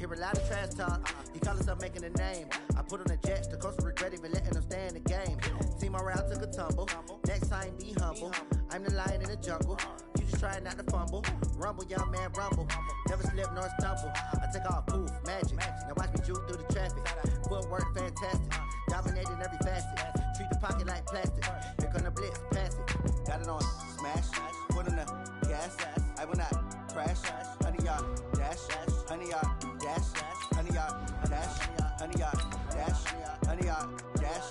Hear a lot of trash talk, he call himself making a name. I put on a jet, the coach regret even letting him stay in the game. See my route took a tumble, next time be humble. I'm the lion in the jungle, you just try not to fumble. Rumble, young man, rumble, never slip nor stumble. I take off, poof, magic, now watch me juke through the traffic. Footwork fantastic, dominating every facet. Treat the pocket like plastic, here come the blitz, pass it. Got it on, smash, put in the gas, I will not crash. Honey yard, dash, honey yard, dash, honey yard, dash, honey yard, dash, honey yard, dash.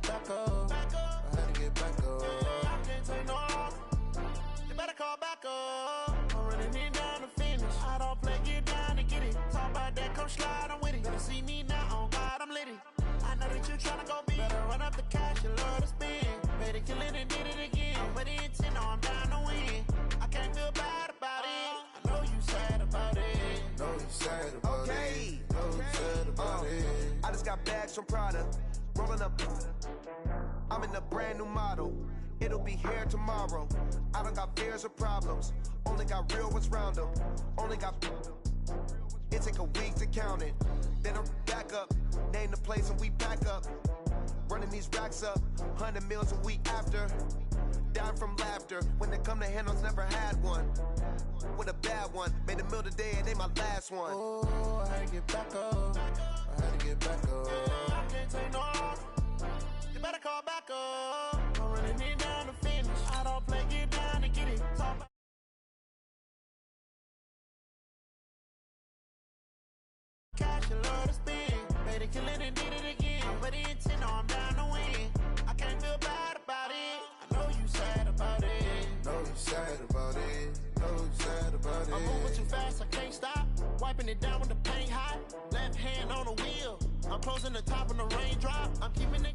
Back up. I had to get back up. I can't take no loss. You better call back up. I'm running it down to finish. I don't play, get down to get it. Talk about that, come slide, I'm with it. Better see me now, on God, I'm litty. I know that you tryna go big. Better run up the cash, you love to spend. Better kill it and did it again. I'm with the intent, no, I'm down to win. I can't feel bad about it. I know you sad about it. Know you sad about it. Know you sad about it. I just got bags from Prada. Rolling up, I'm in a brand new model. It'll be here tomorrow. I don't got fears or problems. Only got real ones round them. Only got. It take a week to count it. Then I'm back up. Name the place and we back up. Running these racks up. 100 meals a week after. Down from laughter. When they come to handles, never had one. With a bad one. Made a meal today and ain't my last one. Oh, I had to get back up. I had to get back up. I can't take no loss. You better call back up. I'm running it down to finish. I don't play, get down to get it. Talk about cash, you love to spend. Made it, kill it and did it again. But the intent, no, I'm down to win. I can't feel bad about it. I know you sad about it. Know you sad about it. Know you sad about it. I'm moving too fast, I can't stop. Wiping it down with the paint hot. Left hand on the wheel. I'm closing the top when the raindrop. I'm keeping it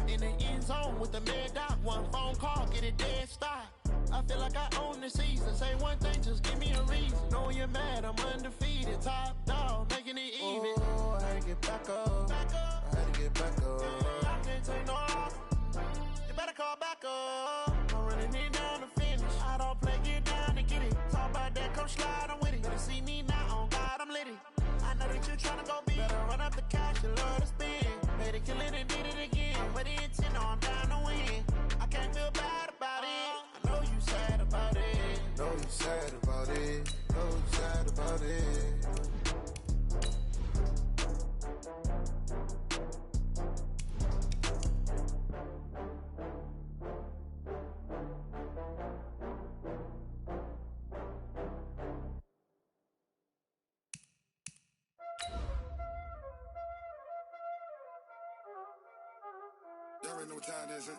in the end zone with the mad dot. One phone call, get it dead stop. I feel like I own the season. Say one thing, just give me a reason. Knowing you're mad, I'm undefeated. Top dog, making it even. Oh, I had to get back up. I had to get back up. I can't take no loss. You better call back up. I'm running it down to finish. I don't play, get down to get it. Talk about that, come slide, I'm with it. Better see me now, on God, I'm litty. I know that you tryna go big. Better run up the cash, you love to spend. Better kill it and did it again. But the intent, no, I'm down to win. I can't feel bad about it. I know you sad about it. Know you sad about it. Know you sad about it. Y'all already know what time it is, huh?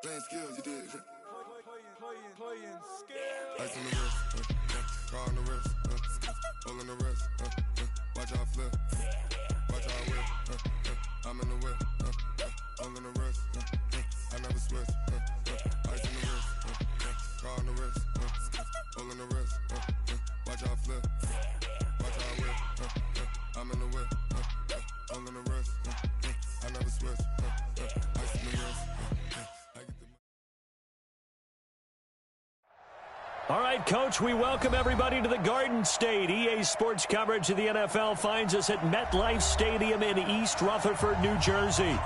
Playing skills, you did. Playing skills. Ice on the wrist, car on the wrist, hole in the wrist, watch how I flip, watch how I whip, I'm in the whip, hole in the wrist, I never switch, ice in the wrist, car on the wrist, hole in the wrist, watch how I flip, watch how I whip, I'm in the whip, hole in the wrist, I never switch, ice in the wrist, I get the. All right, Coach, we welcome everybody to the Garden State. EA Sports coverage of the NFL finds us at MetLife Stadium in East Rutherford, New Jersey.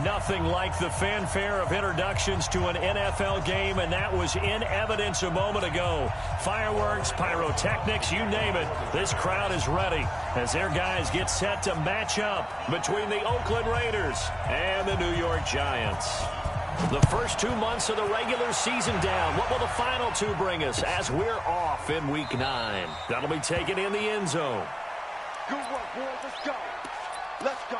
Nothing like the fanfare of introductions to an NFL game, and that was in evidence a moment ago. Fireworks, pyrotechnics, you name it. This crowd is ready as their guys get set to match up between the Oakland Raiders and the New York Giants. The first 2 months of the regular season down. What will the final two bring us as we're off in Week 9? That'll be taken in the end zone. Good work, boys. Let's go. Let's go.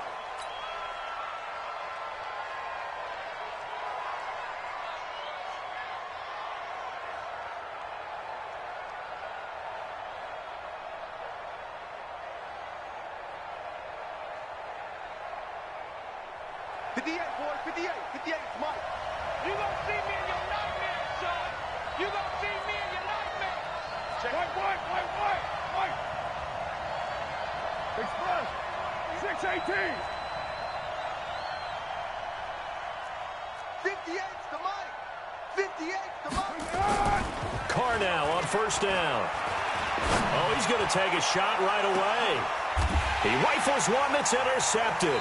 58, boy, 58. 58 is Mike. You gonna see me in your nightmare, son. You gonna see me in your nightmare. Check. White. Express. 618. 58's the Mike. 58's the Mike. Carr now on first down. Oh, he's going to take a shot right away. He rifles one that's intercepted.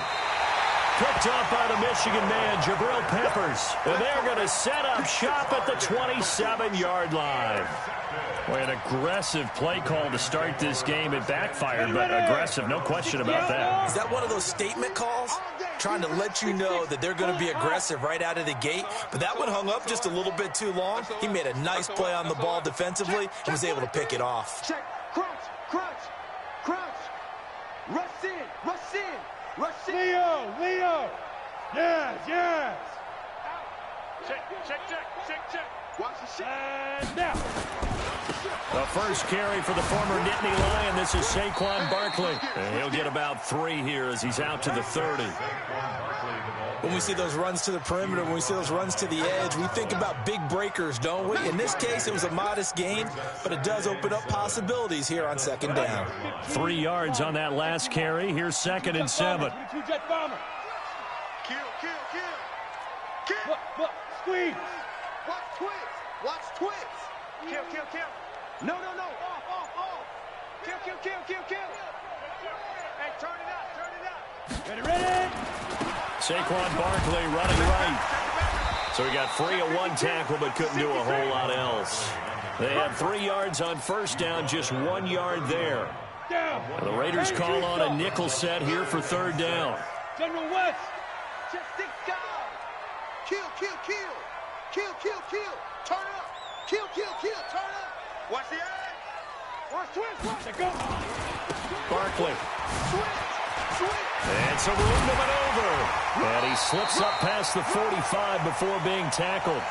Picked up by the Michigan man, Jabril Peppers. And they're going to set up shop at the 27-yard line. Boy, an aggressive play call to start this game. It backfired, but aggressive, no question about that. Is that one of those statement calls? Trying to let you know that they're going to be aggressive right out of the gate. But that one hung up just a little bit too long. He made a nice play on the ball defensively and was able to pick it off. Check. Crunch. Rush in. Leo. Yes. Check. Watch the shit. And now. The first carry for the former Nittany Lion. This is Saquon Barkley. And he'll get about 3 here as he's out to the 30. When we see those runs to the perimeter, when we see those runs to the edge, we think about big breakers, don't we? In this case, it was a modest gain, but it does open up possibilities here on second down. 3 yards on that last carry. Here's 2nd and 7. Jet bomber. Kill. Look. Squeeze. Watch twist. Kill. No. Off. Kill. Hey, turn it up. Ready. Saquon Barkley running right. So he got free of 1 tackle but couldn't do a whole lot else. They had 3 yards on first down, just 1 yard there. And the Raiders call on a nickel set here for 3rd down. General West. Check 6 guys. Kill. Turn up. Kill. Turn up. Watch the edge. Watch twist. Go. Barkley. Switch. And some room to maneuver. And he slips up past the 45 before being tackled.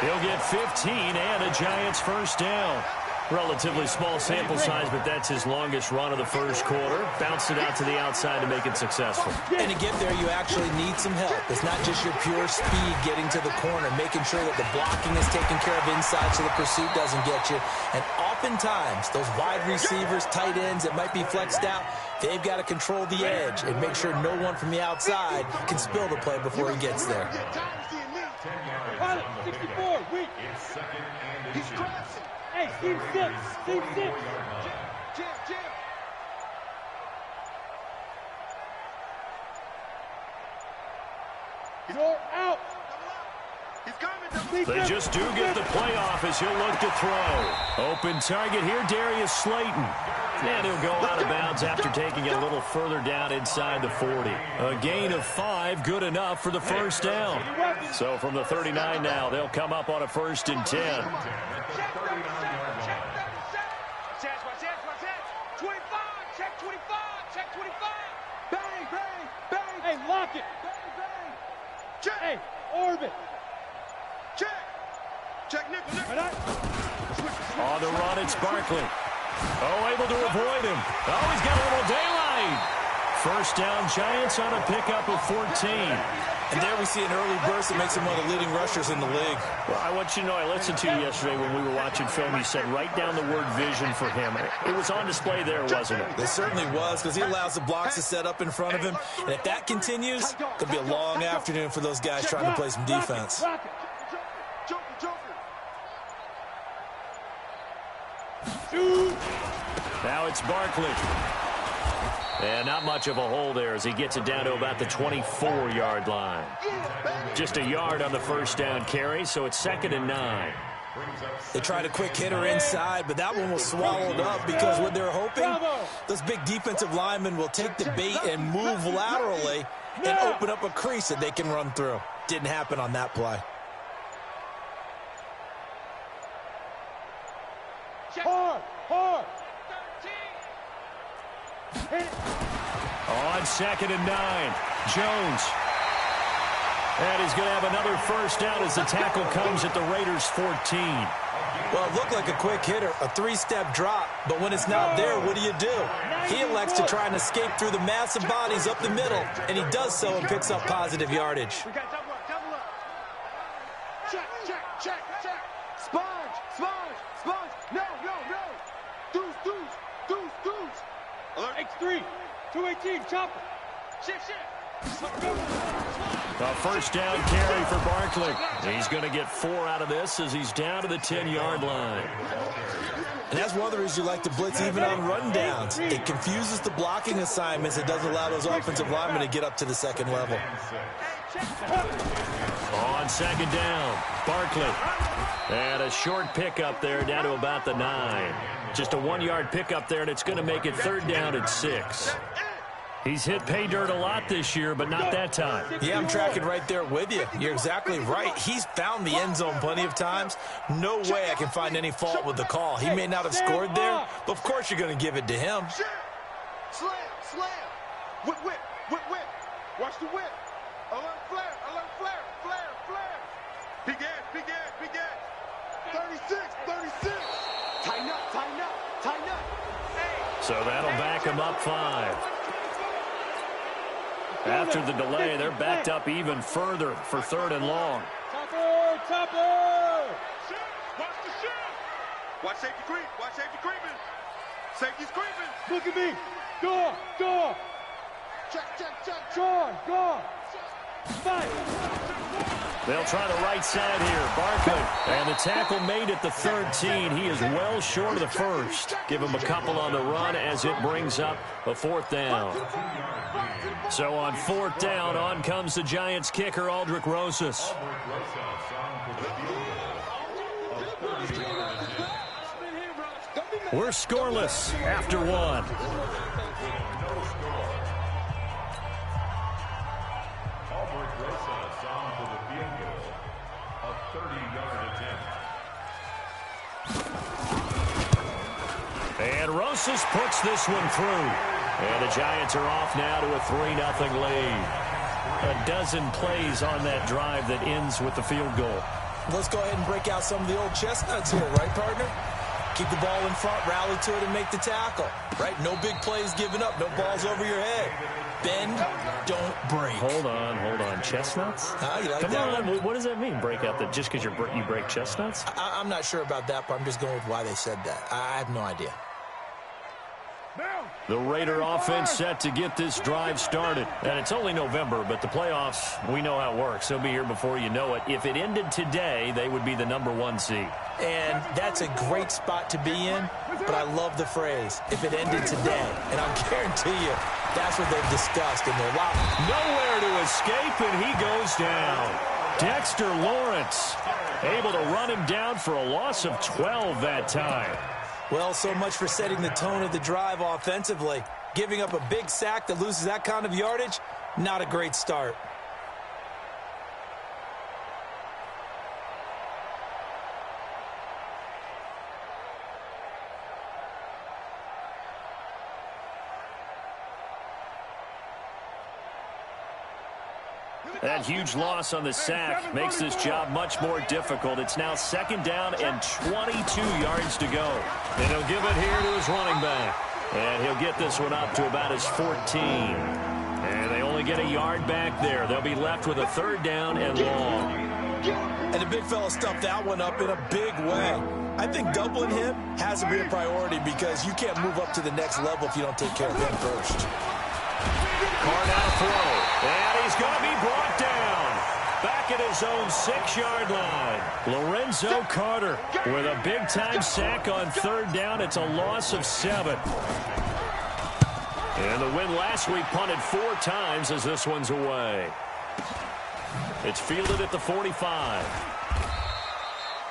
He'll get 15 and a Giants first down. Relatively small sample size, but that's his longest run of the first quarter. Bounced it out to the outside to make it successful. And to get there, you actually need some help. It's not just your pure speed getting to the corner, making sure that the blocking is taken care of inside so the pursuit doesn't get you. And oftentimes, those wide receivers, tight ends that might be flexed out, they've got to control the edge and make sure no one from the outside can spill the play before he gets there. Pilot, 64, weak. He's crashing. Hey, Steve 6. Jim. You're out. He's coming. They just do get the playoff as he'll look to throw. Open target here, Darius Slayton. And he'll go out of bounds after taking it a little further down inside the 40. A gain of 5, good enough for the first down. So from the 39 now, they'll come up on a 1st and 10. Hey, lock it. Hey, orbit. Check, nickel. On the run, it's Barkley. Oh, able to avoid him. Oh, he's got a little daylight. First down, Giants on a pickup of 14. And there we see an early burst that makes him one of the leading rushers in the league. Well, I want you to know, I listened to you yesterday when we were watching film. You said write down the word vision for him. It was on display there, wasn't it? It certainly was, because he allows the blocks to set up in front of him. And if that continues, it'll be a long afternoon for those guys trying to play some defense. Now it's Barkley. And not much of a hole there as he gets it down to about the 24-yard line. Just a yard on the first down carry, so it's 2nd and 9. They tried a quick hitter inside, but that one was swallowed up because what they're hoping, those big defensive linemen will take the bait and move laterally and open up a crease that they can run through. Didn't happen on that play. Hard. On 2nd and 9, Jones. And he's going to have another first down as the tackle comes at the Raiders' 14. Well, it looked like a quick hitter, a 3-step drop, but when it's not there, what do? He elects to try and escape through the massive bodies up the middle, and he does so and picks up positive yardage. We got double up, double up. Check, check, check, check. Sponge, sponge, sponge. No, no, no. Deuce, deuce, deuce, deuce. Alert. X3, 218, chopper. Shift, shift. A first down carry for Barkley. He's going to get 4 out of this as he's down to the 10-yard line. And that's one of the reasons you like to blitz even on rundowns. It confuses the blocking assignments. It doesn't allow those offensive linemen to get up to the second level. On second down, Barkley. And a short pickup there down to about the 9. Just a 1-yard pickup there, and it's going to make it 3rd down and 6. He's hit pay dirt a lot this year, but not that time. Yeah, I'm tracking right there with you. You're exactly right. He's found the end zone plenty of times. No way I can find any fault with the call. He may not have scored there, but of course you're going to give it to him. Slam, slam. Whip, whip, whip, whip. Watch the whip. Alert flare, alert flare, flare, flare. Big ass, big ass, big ass. 36, 36. Tighten up, tighten up, tighten up. So that'll back him up 5. After the delay, they're backed up even further for 3rd and long. Topper, topper. Watch the shift. Watch safety creep, watch safety creeping. Safety's creeping. Look at me. Go, go. Check, check, check. Sean, go. Fight. They'll try the right side here. Barkley. And the tackle made at the 13. He is well short of the first. Give him a couple on the run as it brings up a 4th down. So on 4th down, on comes the Giants kicker, Aldrick Rosas. We're scoreless after 1. And Rosas puts this one through. And the Giants are off now to a 3-0 lead. A dozen plays on that drive that ends with the field goal. Let's go ahead and break out some of the old chestnuts here, right, partner? Keep the ball in front, rally to it, and make the tackle, right? No big plays given up, no balls over your head. Bend, don't break. Hold on. Chestnuts? You like Come that on, one? what does that mean, break out? That just because you break chestnuts? I'm not sure about that, but I'm just going with why they said that. I have no idea. The Raider offense set to get this drive started. And it's only November, but the playoffs, we know how it works. They'll be here before you know it. If it ended today, they would be the #1 seed. And that's a great spot to be in, but I love the phrase, if it ended today. And I'll guarantee you, that's what they've discussed in their locker. Nowhere to escape, and he goes down. Dexter Lawrence able to run him down for a loss of 12 that time. Well, so much for setting the tone of the drive offensively. Giving up a big sack that loses that kind of yardage, not a great start. That huge loss on the sack makes this job much more difficult. It's now 2nd down and 22 yards to go. And he'll give it here to his running back. And he'll get this one up to about his 14. And they only get a yard back there. They'll be left with a 3rd down and long. And the big fella stuffed that one up in a big way. I think doubling him has to be a priority because you can't move up to the next level if you don't take care of him first. Carr now throw. And he's going to be brought down. Back at his own 6-yard line. Lorenzo Carter with a big-time sack on 3rd down. It's a loss of 7. And the win last week punted 4 times as this one's away. It's fielded at the 45.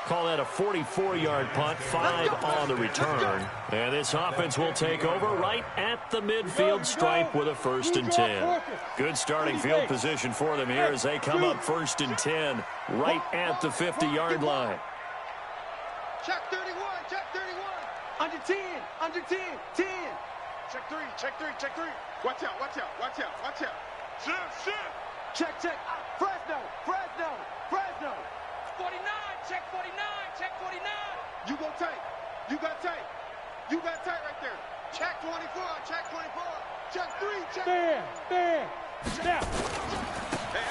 Call that a 44-yard punt, 5 on the return. And this offense will take over right at the midfield stripe with a 1st and 10. Good starting field position for them here as they come up 1st and 10 right at the 50-yard line. Check 31, check 31. Under 10, under 10, 10. Check 3, check 3, check 3. Watch out, watch out, watch out, watch out. Shift, shift. Check, check. Fresno, Fresno, Fresno. 49, check 49, check 49. You go tight. You got tight. You got tight right there. Check 24, check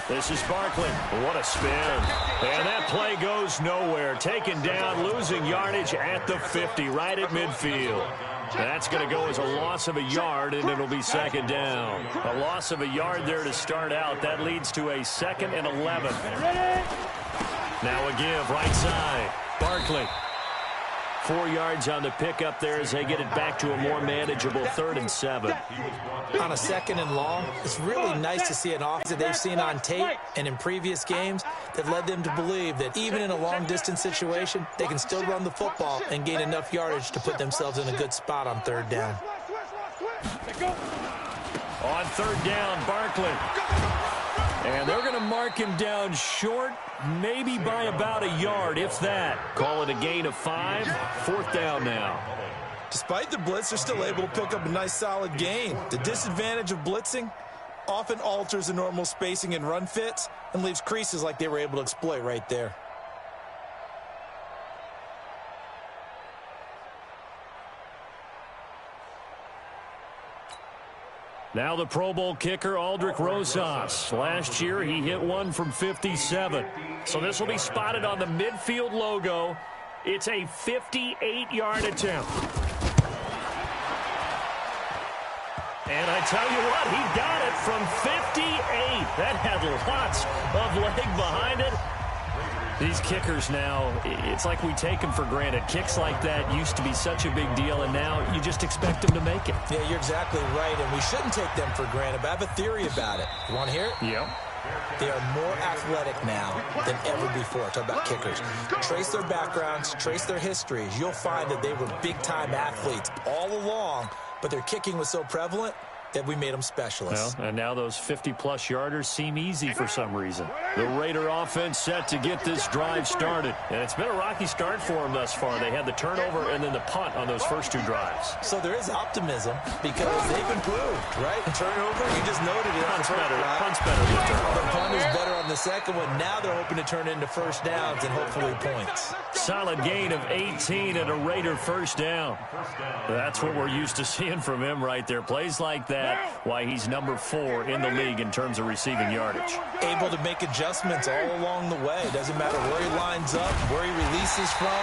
This is Barkley. What a spin. And that play goes nowhere. Taken down, losing yardage at the 50, right at midfield. That's going to go as a loss of a yard, and it'll be second down. A loss of a yard there to start out. That leads to a 2nd and 11. Now a give, right side. Barkley. 4 yards on the pickup there as they get it back to a more manageable 3rd and 7. On a 2nd and long, it's really nice to see an offense that they've seen on tape and in previous games that led them to believe that even in a long-distance situation, they can still run the football and gain enough yardage to put themselves in a good spot on 3rd down. On 3rd down, Barkley. And they're going to mark him down short, maybe by about a yard, if that. Call it a gain of 5. 4th down now. Despite the blitz, they're still able to pick up a nice, solid gain. The disadvantage of blitzing often alters the normal spacing and run fits and leaves creases like they were able to exploit right there. Now the Pro Bowl kicker, Aldrick Rosas. Last year, he hit one from 57. So this will be spotted on the midfield logo. It's a 58-yard attempt. And I tell you what, he got it from 58. That had lots of leg behind it. These kickers now, it's like we take them for granted. Kicks like that used to be such a big deal, and now you just expect them to make it. Yeah, you're exactly right, and we shouldn't take them for granted, but I have a theory about it. You want to hear it? Yep. They are more athletic now than ever before. Talk about kickers. Trace their backgrounds, trace their histories. You'll find that they were big-time athletes all along, but their kicking was so prevalent that we made them specialists. Well, and now those 50-plus yarders seem easy for some reason. The Raider offense set to get this drive started. And it's been a rocky start for them thus far. They had the turnover and then the punt on those first 2 drives. So there is optimism because they've improved, right? And turnover, you just noted it. Punt's better than turnover. The punt is better on the second one. Now they're hoping to turn into first downs and hopefully points. Solid gain of 18 and a Raider first down. That's what we're used to seeing from him right there. Plays like that. Why he's number 4 in the league in terms of receiving yardage. Able to make adjustments all along the way. Doesn't matter where he lines up, where he releases from.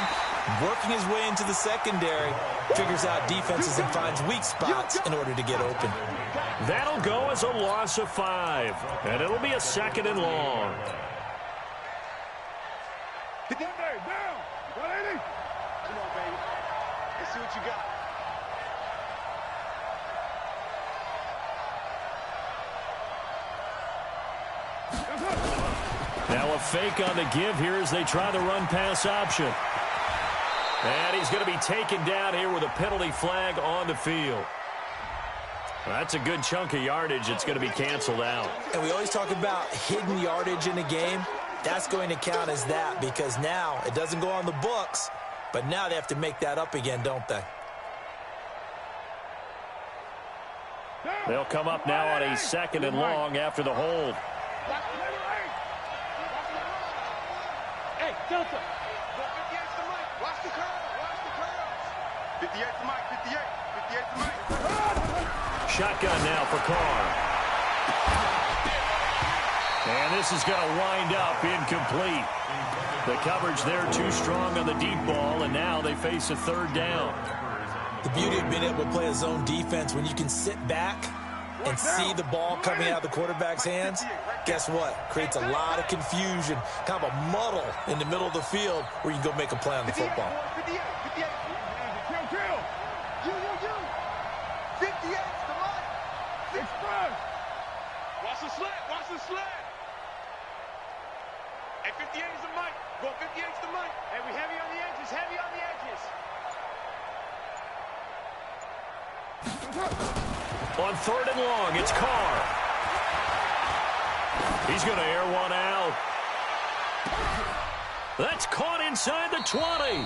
Working his way into the secondary, figures out defenses and finds weak spots in order to get open. That'll go as a loss of 5. And it'll be a 2nd and long. Get down there, down. 180. Come on, baby. Let's see what you got. Now a fake on the give here as they try the run-pass option. And he's going to be taken down here with a penalty flag on the field. That's a good chunk of yardage. It's going to be canceled out. And we always talk about hidden yardage in a game. That's going to count as that because now it doesn't go on the books, but now they have to make that up again, don't they? They'll come up now on a 2nd and long after the hold. Hey, Delta. 58's the mic. Watch the curls. Watch the curls. 58's the mic. 58's the mic. Shotgun now for Carr. And this is going to wind up incomplete. The coverage there too strong on the deep ball, and now they face a 3rd down. The beauty of being able to play a zone defense when you can sit back and see the ball coming out of the quarterback's hands, guess what? Creates a lot of confusion, kind of a muddle in the middle of the field where you can go make a play on the football. 58. Drill. You. 58's the mic. 6 first. Watch the slant. Watch the slant. Hey, 58 is the mic. Go 58's the mic. Hey, we heavy on the edges. Heavy on the edges. On 3rd and long, it's Carr. He's going to air one out. That's caught inside the 20.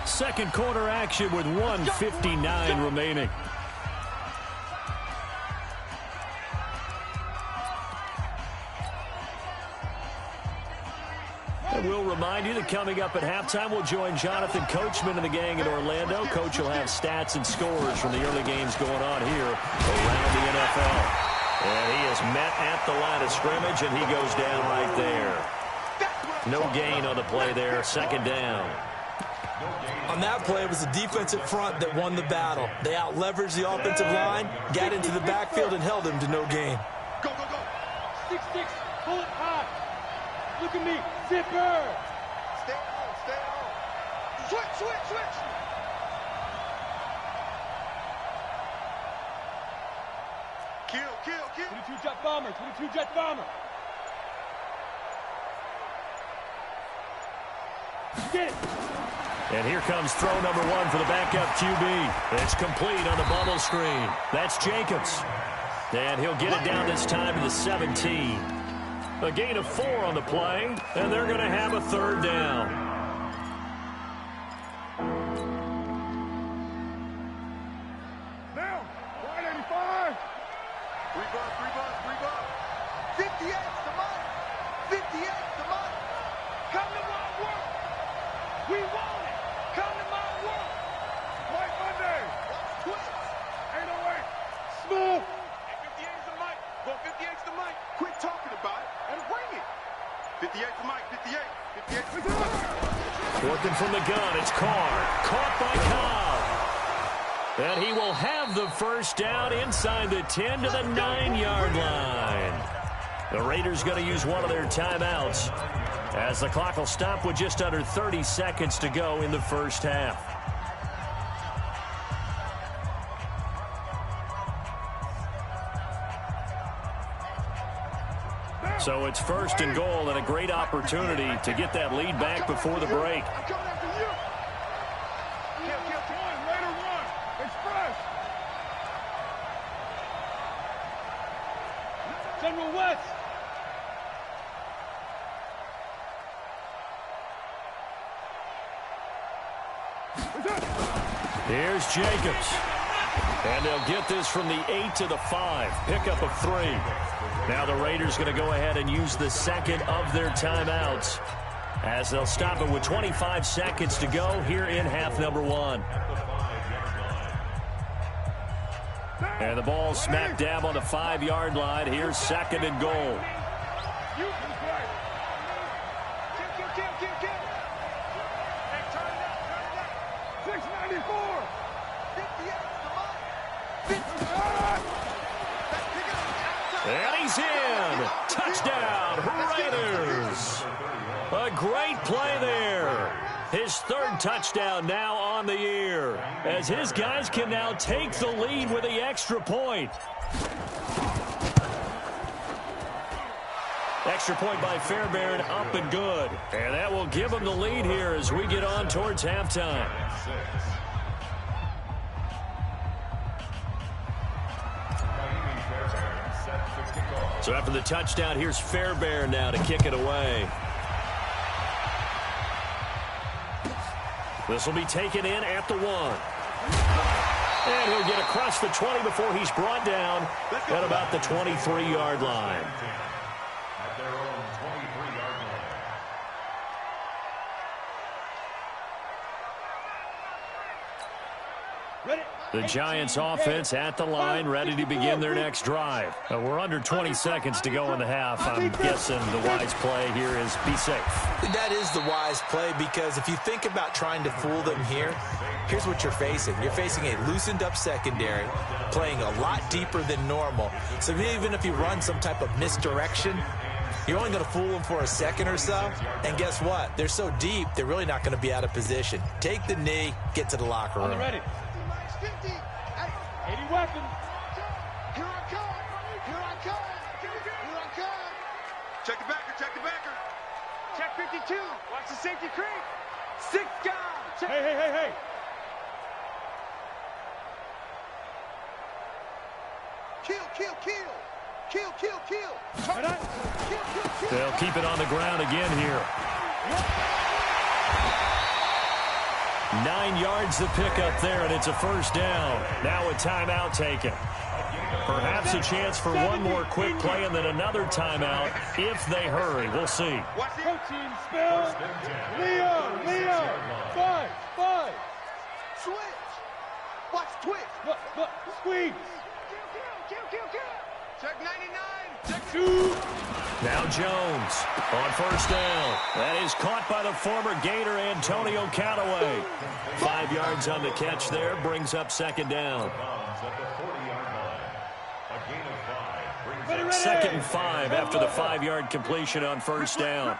Second quarter action with 1:59 remaining. And we'll remind you that coming up at halftime, we'll join Jonathan Coachman and the gang in Orlando. Coach will have stats and scores from the early games going on here around the NFL. And he is met at the line of scrimmage, and he goes down right there. No gain on the play there, second down. On that play, it was the defensive front that won the battle. They out-leveraged the offensive line, got into the backfield, and held him to no gain. Go, go, go. 6-6, pull it high. Look at me, zipper. Stay at home, stay at home. Switch, switch, switch. Kill, kill, kill. 22 jet bomber, 22 jet bomber. Get it. And here comes throw number one for the backup QB. It's complete on the bubble screen. That's Jacobs. And he'll get it down this time to the 17. A gain of 4 on the play, and they're going to have a third down. Now, 185. 3 bucks, 3 bucks, 3 bucks. 58's the money. 58's the money. Come to my work. We want it. Come to my work. Mike Monday. Twist. 808. Smooth. 58's the mic. Go 58's the mic. Quit talking about it and bring it. 58's the mic. 58. 58's the mic. Working from the gun, it's Carr. Caught by Cobb. And he will have the first down inside the 10 to the 9-yard line. The Raiders going to use one of their timeouts as the clock will stop with just under 30 seconds to go in the first half. So it's first and goal, and a great opportunity to get that lead back before the break. I'm coming after you. Kill, kill, kill. Later one. Express. General West. Here's Jacobs. And they'll get this from the 8 to the 5. Pickup of 3. Now the Raiders going to go ahead and use the second of their timeouts as they'll stop it with 25 seconds to go here in half number 1. And the ball smack dab on the 5-yard line. Here's second and goal. You can play. Kill, kill, kill, kill, kill. Hey, turn it up, turn it up. 694. 58's the mic. 58. And he's in. Touchdown, Raiders. A great play there. His third touchdown now on the year, as his guys can now take the lead with the extra point. Extra point by Fairbairn, up and good. And that will give them the lead here as we get on towards halftime. So after the touchdown, here's Fairbairn now to kick it away. This will be taken in at the 1. And he'll get across the 20 before he's brought down at about the 23-yard line. At their own 23-yard line. Ready. The Giants offense at the line, ready to begin their next drive. We're under 20 seconds to go in the half. I'm guessing the wise play here is be safe. That is the wise play, because if you think about trying to fool them here, here's what you're facing. You're facing a loosened up secondary, playing a lot deeper than normal. So even if you run some type of misdirection, you're only going to fool them for a second or so. And guess what? They're so deep, they're really not going to be out of position. Take the knee, get to the locker room. Ready. 50. 80 weapons. Here I come. Here I come. Here I come. Check the backer. Check the backer. Check 52. Watch the safety creep. 6 guys. Check. Hey. Kill, kill, kill. Kill, kill, kill. Kill, kill, kill. They'll keep it on the ground again here. 9 yards to pick up there, and it's a first down. Now a timeout taken. Perhaps a chance for one more quick play and then another timeout if they hurry. We'll see. Protein spill. Leo. 5. Switch. Watch twitch. Look, squeeze. Kill. Check 99. Check 2. Now Jones on first down. That is caught by the former Gator Antonio Callaway. 5 yards on the catch there, brings up second down. Second and 5 after the 5-yard completion on first down.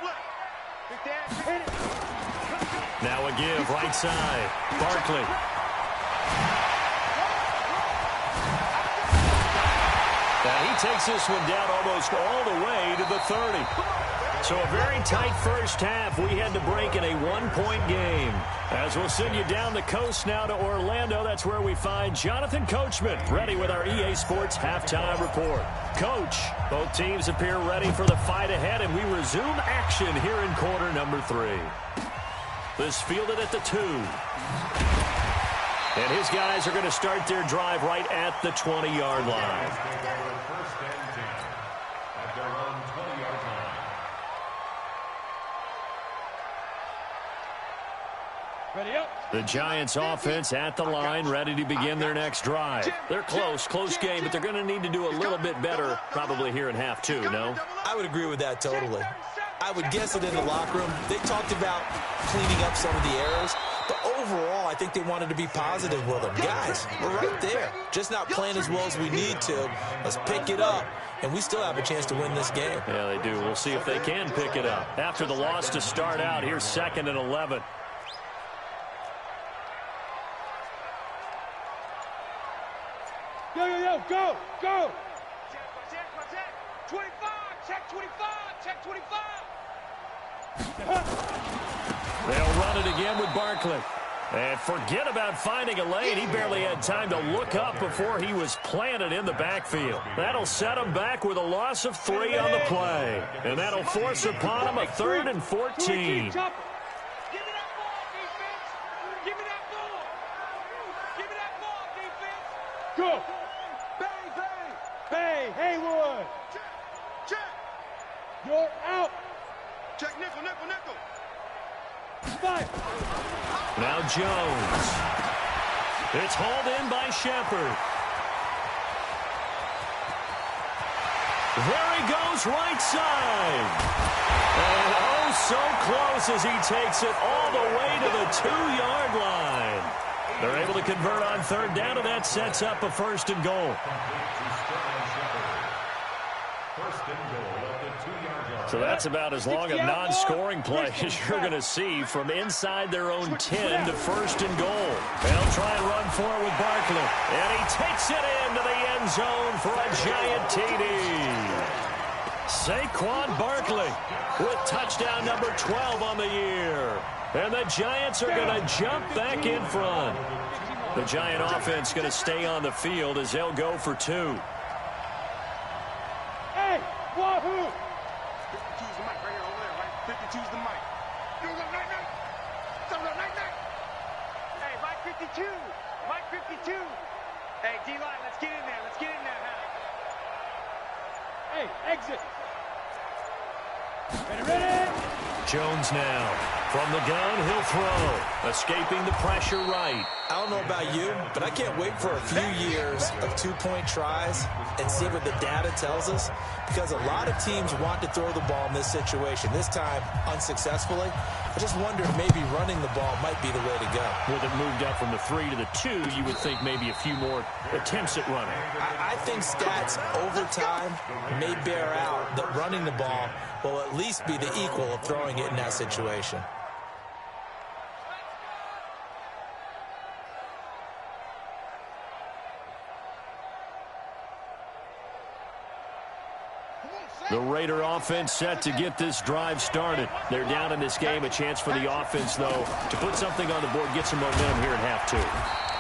Now a give, right side. Barkley. And he takes this one down almost all the way to the 30. So a very tight first half. We had to break in a 1-point game. As we'll send you down the coast now to Orlando, that's where we find Jonathan Coachman ready with our EA Sports halftime report. Coach, both teams appear ready for the fight ahead, and we resume action here in quarter number 3. This fielded at the 2. And his guys are going to start their drive right at the 20-yard line. The Giants offense at the line, ready to begin their next drive. They're close game, but they're going to need to do a little bit better probably here in half 2, no? I would agree with that totally. I would guess it in the locker room. They talked about cleaning up some of the errors, but overall, I think they wanted to be positive with them. Guys, we're right there. Just not playing as well as we need to. Let's pick it up, and we still have a chance to win this game. Yeah, they do. We'll see if they can pick it up. After the loss to start out, here's 2nd and 11. Go! 25, check 25, check 25. They'll run it again with Barkley. And forget about finding a lane. He barely had time to look up before he was planted in the backfield. That'll set him back with a loss of 3 on the play. And that'll force upon him a 3rd and 14. Give me that ball, defense. Give me that ball. Give me that ball, defense. Go! Bang, Haywood! Check! You're out! Check nickel. Five! Now Jones. It's hauled in by Shepard. There he goes, right side. And oh, so close as he takes it all the way to the 2-yard line. They're able to convert on 3rd down, and that sets up a 1st and goal. So that's about as long a non-scoring play as you're going to see from inside their own 10 to 1st and goal. They'll try and run for it with Barkley. And he takes it into the end zone for a giant TD. Saquon Barkley with touchdown number 12 on the year. And the Giants are going to jump back in front. The Giant offense going to stay on the field as they'll go for 2. Hey, wahoo! 52's the mic right here over there, right? 52's the mic. You go night. Hey, Mike 52. Mike 52. Hey, D-line, let's get in there. Let's get in there, huh? Hey, exit! Ready! Jones now. From the gun, he'll throw. Escaping the pressure right. I don't know about you, but I can't wait for a few years of 2-point tries and see what the data tells us, because a lot of teams want to throw the ball in this situation. This time, unsuccessfully. I just wonder if maybe running the ball might be the way to go. With it moved up from the 3 to the 2, you would think maybe a few more attempts at running. I think stats over time may bear out that running the ball will at least be the equal of throwing it in that situation. The Raider offense set to get this drive started. They're down in this game. A chance for the offense, though, to put something on the board, get some momentum here in half 2.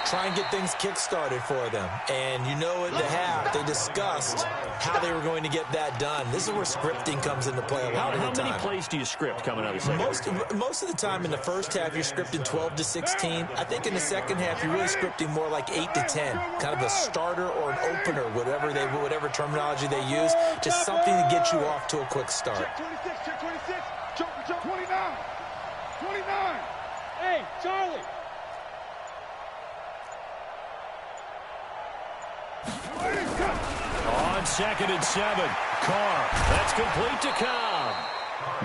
Try and get things kick-started for them. And you know at the half, they discussed how they were going to get that done. This is where scripting comes into play a lot of the time. How many plays do you script coming out of the second? Most of the time in the first half, you're scripting 12 to 16. I think in the second half, you're really scripting more like 8 to 10. Kind of a starter or an opener, whatever terminology they use. Just something to get you off to a quick start. Check 26, check 26. Jump, 29. 29. Hey, Charlie! On 2nd and 7, Carr. That's complete to Cobb.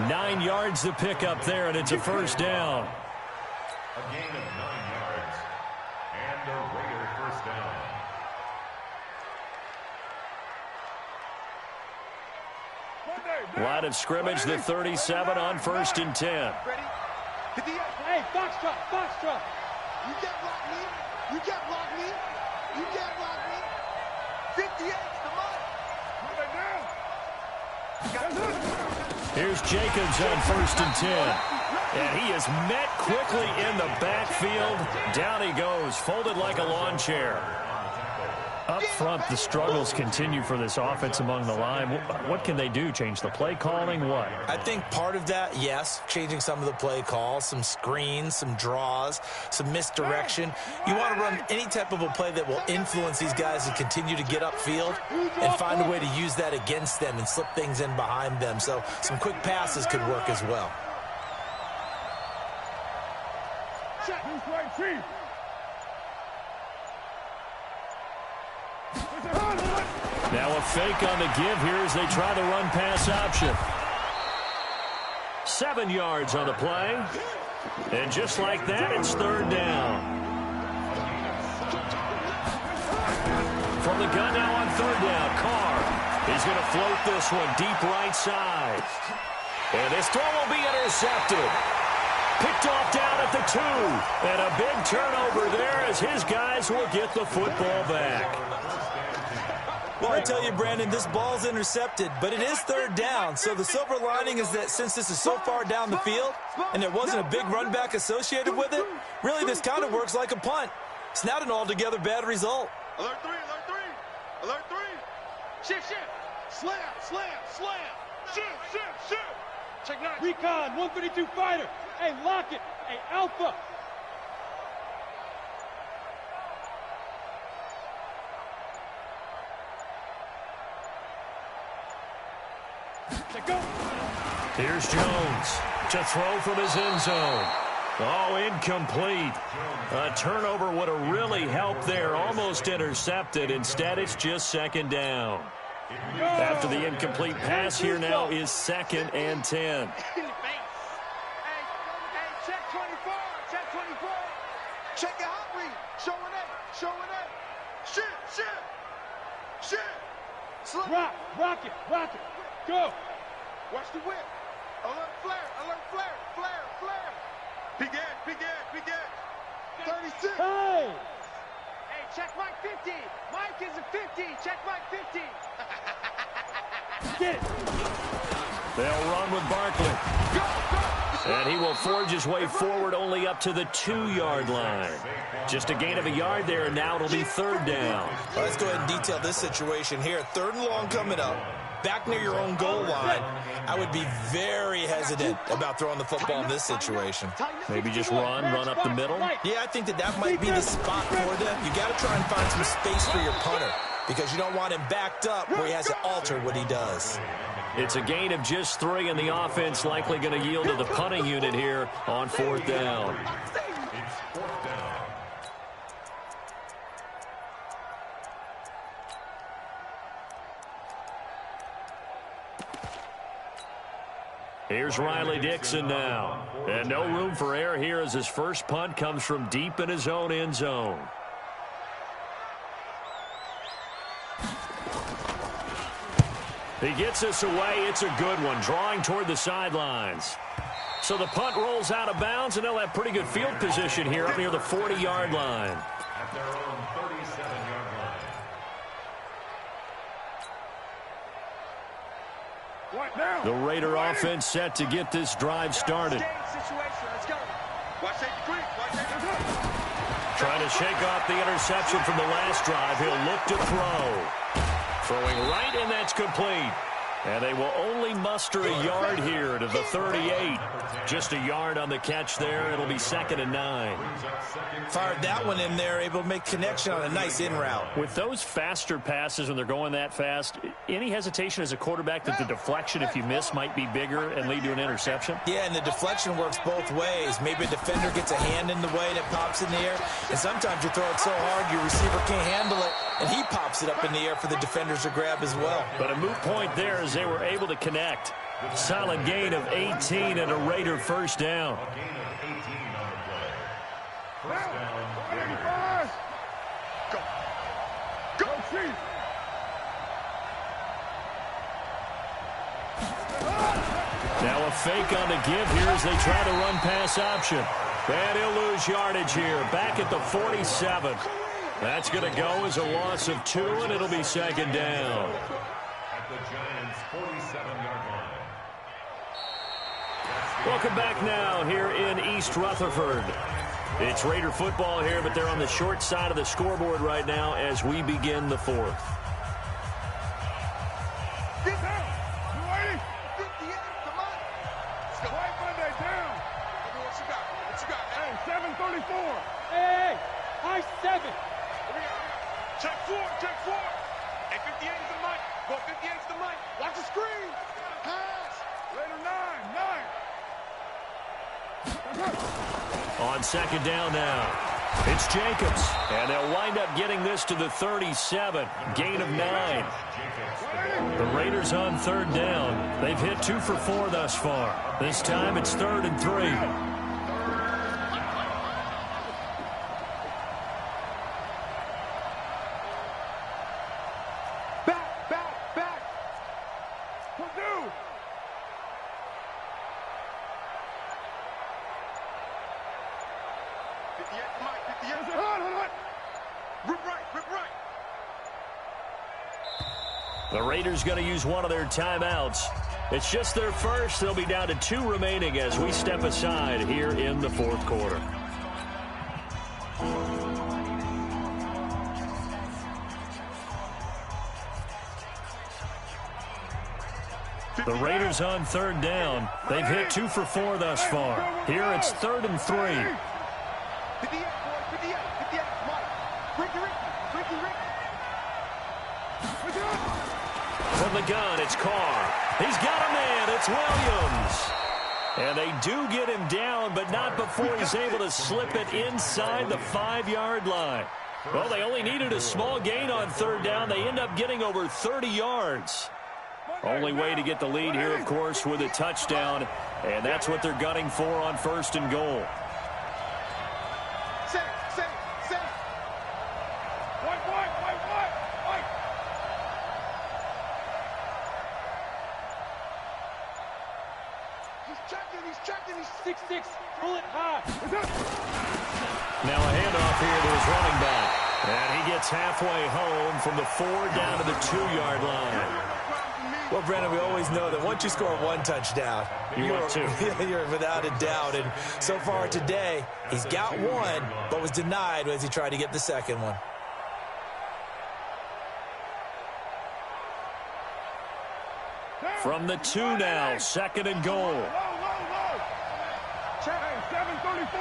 9 yards to pick up there, and it's a first down. A gain of 9 yards. And a Raider first down. Line of scrimmage, the 37 on 1st and 10. Hey, Foxtrot, Foxtrot. You can't block me. You can't block me. You can't block me. 58 the money. Here's Jacobs on 1st and 10. And he is met quickly in the backfield. Down he goes, folded like a lawn chair. Up front, the struggles continue for this offense among the line. What can they do? Change the play calling? What? I think part of that, yes, changing some of the play calls, some screens, some draws, some misdirection. You want to run any type of a play that will influence these guys and continue to get upfield and find a way to use that against them and slip things in behind them. So some quick passes could work as well. Now a fake on the give here as they try the run-pass option. 7 yards on the play. And just like that, it's 3rd down. From the gun now on 3rd down, Carr. He's going to float this one deep right side. And this throw will be intercepted. Picked off down at the 2. And a big turnover there as his guys will get the football back. Well, I tell you, Brandon, this ball's intercepted, but it is 3rd down. So the silver lining is that since this is so far down the field and there wasn't a big run back associated with it, really this kind of works like a punt. It's not an altogether bad result. Alert 3, alert 3, alert 3. Shift, shift. Slam, slam, slam. Shift, shift, shift. Check 9. Recon, 152 fighter. Hey, lock it. Hey, Alpha. Go. Here's Jones to throw from his end zone. Oh, incomplete. A turnover would have really helped there. Almost intercepted. Instead, it's just 2nd down. After the incomplete pass, here now is 2nd and 10. Hey, check 24. Check 24. Check your hot read. Showing it. Showing it. Shit, shit, shit. Rock it. Go. Watch the whip. Alert flare, flare. Begin. 36. Hey, check Mike 50. Mike is a 50. Check Mike 50. Get it. They'll run with Barkley. And he will forge his way forward only up to the 2-yard line. Just a gain of a yard there, and now it'll be 3rd down. Well, let's go ahead and detail this situation here. 3rd and long coming up. Back near your own goal line, I would be very hesitant about throwing the football in this situation. Maybe just run up the middle? Yeah, I think that might be the spot for them. You got to try and find some space for your punter because you don't want him backed up where he has to alter what he does. It's a gain of just 3, and the offense likely going to yield to the punting unit here on 4th down. It's 4th down. Here's Riley Dixon now. And no room for error here as his first punt comes from deep in his own end zone. He gets this away. It's a good one, drawing toward the sidelines. So the punt rolls out of bounds, and they'll have pretty good field position here up near the 40-yard line. At their own 37-yard line. The Raider offense set to get this drive started. Trying to shake off the interception from the last drive. He'll look to throw. Throwing right, and that's complete. And they will only muster a yard here to the 38. Just a yard on the catch there. It'll be 2nd and 9. Fired that one in there, able to make connection on a nice in route. With those faster passes when they're going that fast, any hesitation as a quarterback that the deflection, if you miss, might be bigger and lead to an interception? Yeah, and the deflection works both ways. Maybe a defender gets a hand in the way and it pops in the air. And sometimes you throw it so hard your receiver can't handle it. and he pops it up in the air for the defenders to grab as well. But a moot point there as they were able to connect. Solid gain of 18 and a Raider first down. A gain of 18 on the play. First down, Raiders. Go. Go, Chief. Now a fake on the give here as they try to run pass option. And he'll lose yardage here. Back at the 47. That's going to go as a loss of 2, and it'll be second down. At the Giants' 47-yard line. Welcome back now here in East Rutherford. It's Raider football here, but they're on the short side of the scoreboard right now as we begin the fourth. Get down. You ready? 58, come on. Let's go. White Monday down. What you got? What you got? Hey, 734. Hey, I 7. Check 4, check 4. Hey, 58 is the mic. Go 58 is the mic. Watch the screen. Pass. Later 9. On second down now, it's Jacobs, and they'll wind up getting this to the 37, gain of 9. The Raiders on third down. They've hit 2 for 4 thus far. This time it's 3rd and 3. The Raiders going to use one of their timeouts. It's just their first. They'll be down to 2 remaining as we step aside here in the fourth quarter. The Raiders on third down. They've hit 2 for 4 thus far. Here it's 3rd and 3. 58, boy, 58, 58, Mike. Ricky. From the gun, it's Carr. He's got a man. It's Williams. And they do get him down, but not before he's able to slip it inside the 5-yard line. Well, they only needed a small gain on third down. They end up getting over 30 yards. Only way to get the lead here, of course, with a touchdown. And that's what they're gunning for on 1st and goal. Set. White. He's checking. He's 6'6", pull it high. Now a handoff here to his running back. And he gets halfway home from the 4 down to the 2-yard line. Well, Brandon, we always know that once you score 1 touchdown, you're without a doubt. And so far today, he's got 1, but was denied as he tried to get the second one. From the 2 now, 2nd and goal. Check. 734.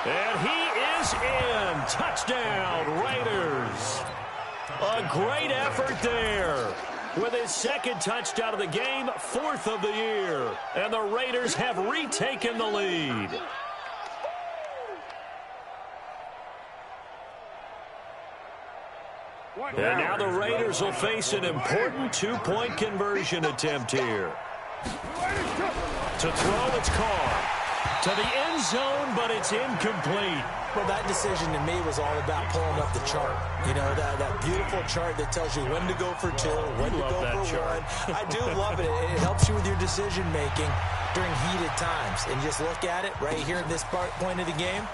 And he is in. Touchdown, Raiders. A great effort there. With his 2nd touchdown of the game, 4th of the year. And the Raiders have retaken the lead. And now the Raiders will face an important 2-point conversion attempt here. To throw, it's Carr. To the end zone, but it's incomplete. Well, that decision to me was all about pulling up the chart. You know, that beautiful chart that tells you when to go for 2, when to go for 1. I do love it. It helps you with your decision-making during heated times. And just look at it right here at this point of the game.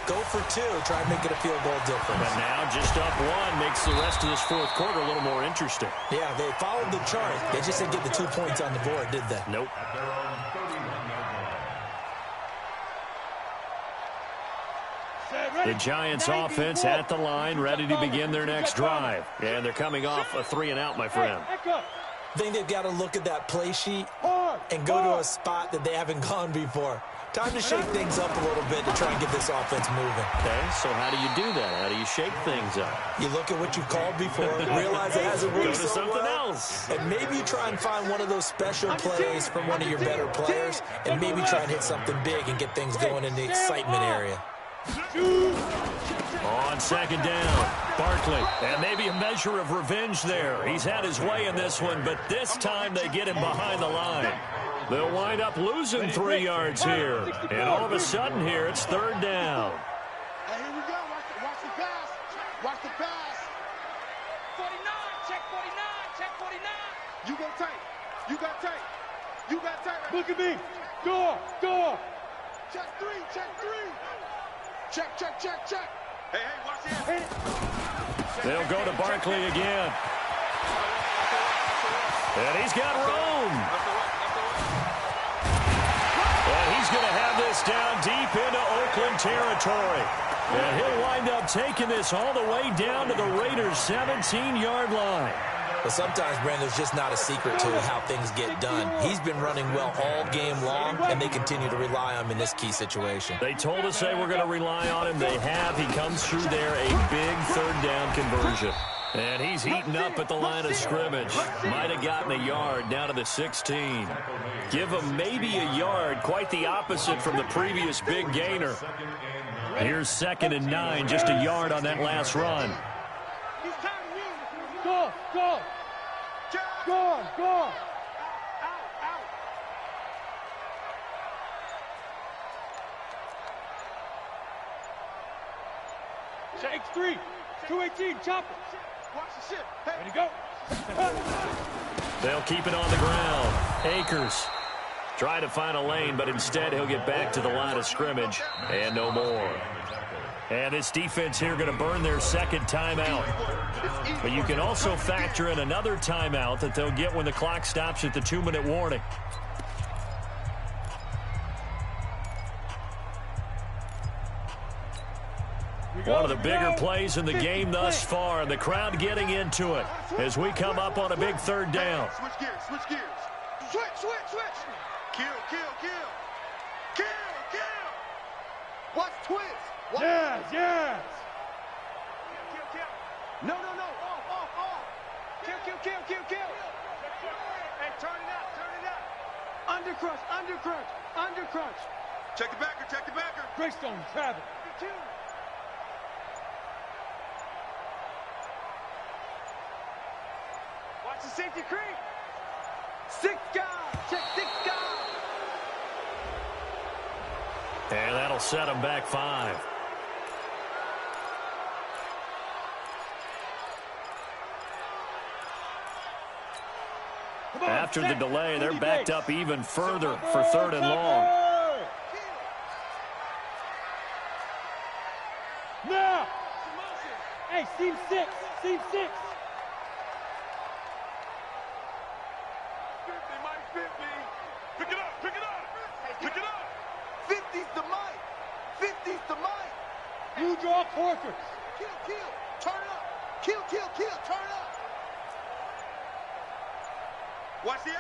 Go for 2, try and make it a field goal difference. But now just up 1 makes the rest of this fourth quarter a little more interesting. Yeah, they followed the chart. They just didn't get the 2 points on the board, did they? Nope. The Giants offense at the line, ready to begin their next drive. And they're coming off a 3-and-out, my friend. I think they've got to look at that play sheet and go to a spot that they haven't gone before. Time to shake things up a little bit to try and get this offense moving. Okay, so how do you do that? How do you shake things up? You look at what you've called before, realize it hasn't worked so something else. And maybe you try and find one of those special plays from one of your better players, and maybe try and hit something big and get things going in the excitement area. On second down, Barkley. And maybe a measure of revenge there. He's had his way in this one, but this time they get him behind the line. They'll wind up losing 3 yards here. And all of a sudden here, it's third down. Hey, here we go. Watch the pass. Watch the pass. 49, check 49, check 49. You got tight. You got tight. You got tight. Look at me. Go. Check 3, check 3. Check. Hey, watch this. They'll go to Barkley again. And he's got room. And he's going to have this down deep into Oakland territory. And he'll wind up taking this all the way down to the Raiders' 17-yard line. But sometimes, Brandon, there's just not a secret to how things get done. He's been running well all game long, and they continue to rely on him in this key situation. They told us they were going to rely on him. They have. He comes through there, a big third down conversion. And he's heating up at the line of scrimmage. Might have gotten a yard down to the 16. Give him maybe a yard, quite the opposite from the previous big gainer. Here's 2nd and 9, just a yard on that last run. Go. Out. Check 3. 218. Chop it. Watch the shit. Hey. Ready to go. They'll keep it on the ground. Akers try to find a lane, but instead he'll get back to the line of scrimmage and no more. And this defense here going to burn their second timeout. But you can also factor in another timeout that they'll get when the clock stops at the 2-minute warning. One of the bigger plays in the game thus far, and the crowd getting into it as we come up on a big third down. Switch gears. Switch. Kill. Watch twist. Yes. Kill. No. Off. Kill. Hey, turn it up. Undercrunch. Check the backer. Greystone, travel. 2. Watch the safety creep. 6 guys. Check 6 guys. And that'll set them back 5. After the delay, they're backed up even further for 3rd and long. Now. Hey, seam 6. 50, Mike, 50. Pick it up. 50's the mic. You draw quarters. Kill. Turn up. Kill. Turn up. Watch the edge.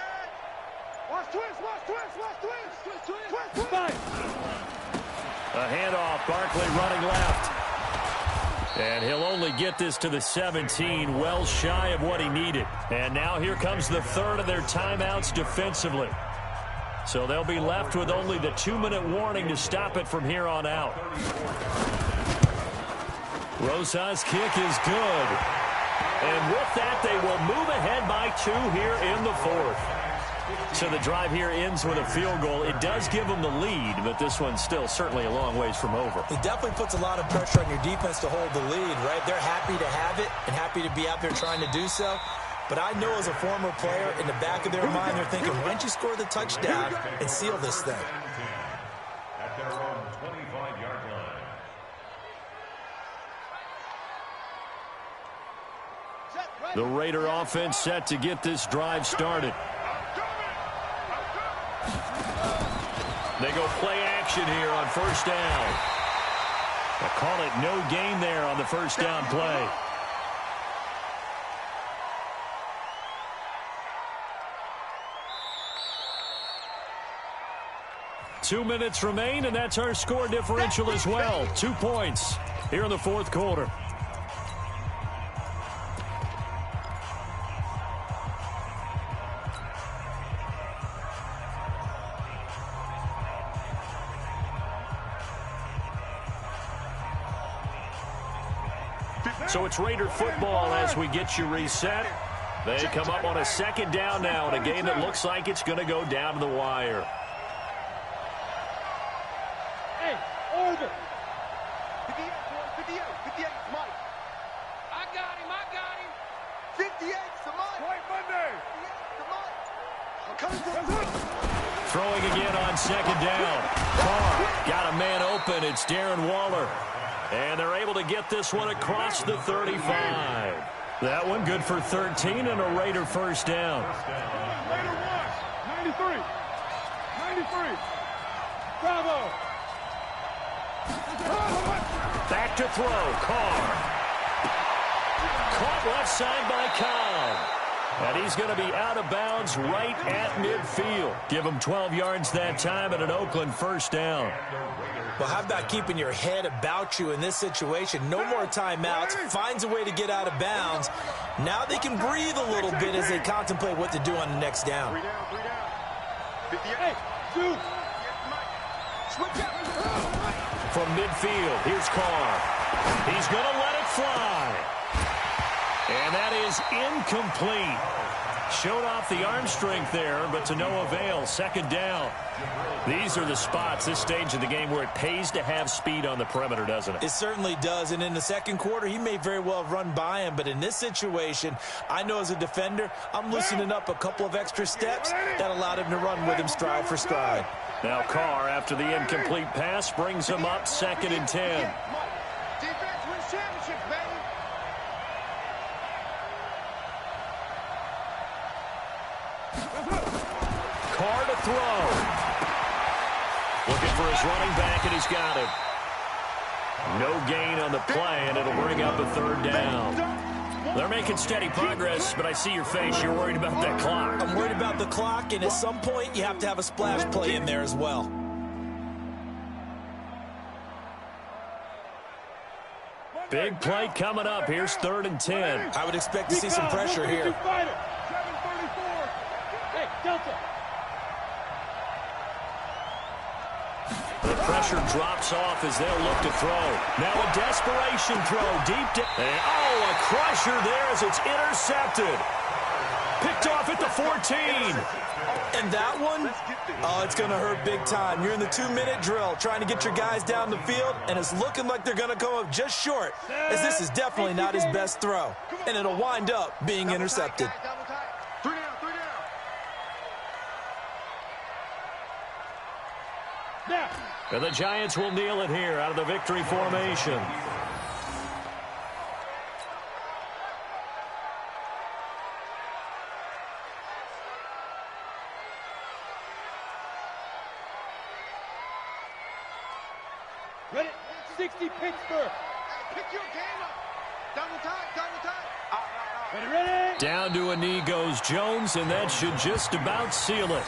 Watch twist. Five. A handoff, Barkley running left. And he'll only get this to the 17, well shy of what he needed. And now here comes the 3rd of their timeouts defensively. So they'll be left with only the 2-minute warning to stop it from here on out. Rosa's kick is good. And with that, they will move ahead by 2 here in the 4th. So the drive here ends with a field goal. It does give them the lead, but this one's still certainly a long ways from over. It definitely puts a lot of pressure on your defense to hold the lead, right? They're happy to have it and happy to be out there trying to do so. But I know as a former player, in the back of their mind, they're thinking, why don't you score the touchdown and seal this thing? At their own 25-yard line. The Raider offense set to get this drive started. They go play action here on 1st down. I call it no gain there on the 1st down play. Two minutes remain, and that's our score differential as well. 2 points here in the 4th quarter. So it's Raider football as we get you reset. They come up on a second down now in a game that looks like it's going to go down to the wire. Hey, order. 58, boy, 58, Mike. I got him. 58, Samai. White Monday. 58, Samai. Throwing again on second down. Carr got a man open. It's Darren Waller. And they're able to get this one across the 35. That one good for 13 and a Raider first down. Raider 1, 93. Bravo. Back to throw. Carr. Caught left side by Cobb. And he's going to be out of bounds right at midfield. Give him 12 yards that time and an Oakland first down. Well, how about keeping your head about you in this situation? No more timeouts. Finds a way to get out of bounds. Now they can breathe a little bit as they contemplate what to do on the next down. 58, 2. From midfield, here's Carr. He's going to let it fly. And that is incomplete. Showed off the arm strength there, but to no avail. Second down. These are the spots, this stage of the game, where it pays to have speed on the perimeter, doesn't it? It certainly does. And in the second quarter, he may very well run by him. But in this situation, I know as a defender, I'm loosening up a couple of extra steps that allowed him to run with him stride for stride. Now Carr, after the incomplete pass, brings him up 2nd and 10. Defense wins championships, baby. Carr to throw. Looking for his running back, and he's got him. No gain on the play, and it'll bring up a third down. They're making steady progress, but I see your face. You're worried about that clock. I'm worried about the clock, and at some point, you have to have a splash play in there as well. Big play coming up. Here's 3rd and 10. I would expect to see some pressure here. Hey, Delta. The pressure drops off as they'll look to throw. Now a desperation throw deep down. Oh, a crusher there as it's intercepted. Picked off at the 14. And that one, oh, it's going to hurt big time. You're in the 2-minute drill trying to get your guys down the field, and it's looking like they're going to come up just short, as this is definitely not his best throw. And it'll wind up being intercepted. And the Giants will kneel it here out of the victory formation. Ready? 60 Pittsburgh. Pick your game up. Double time. Ready? Down to a knee goes Jones, and that should just about seal it.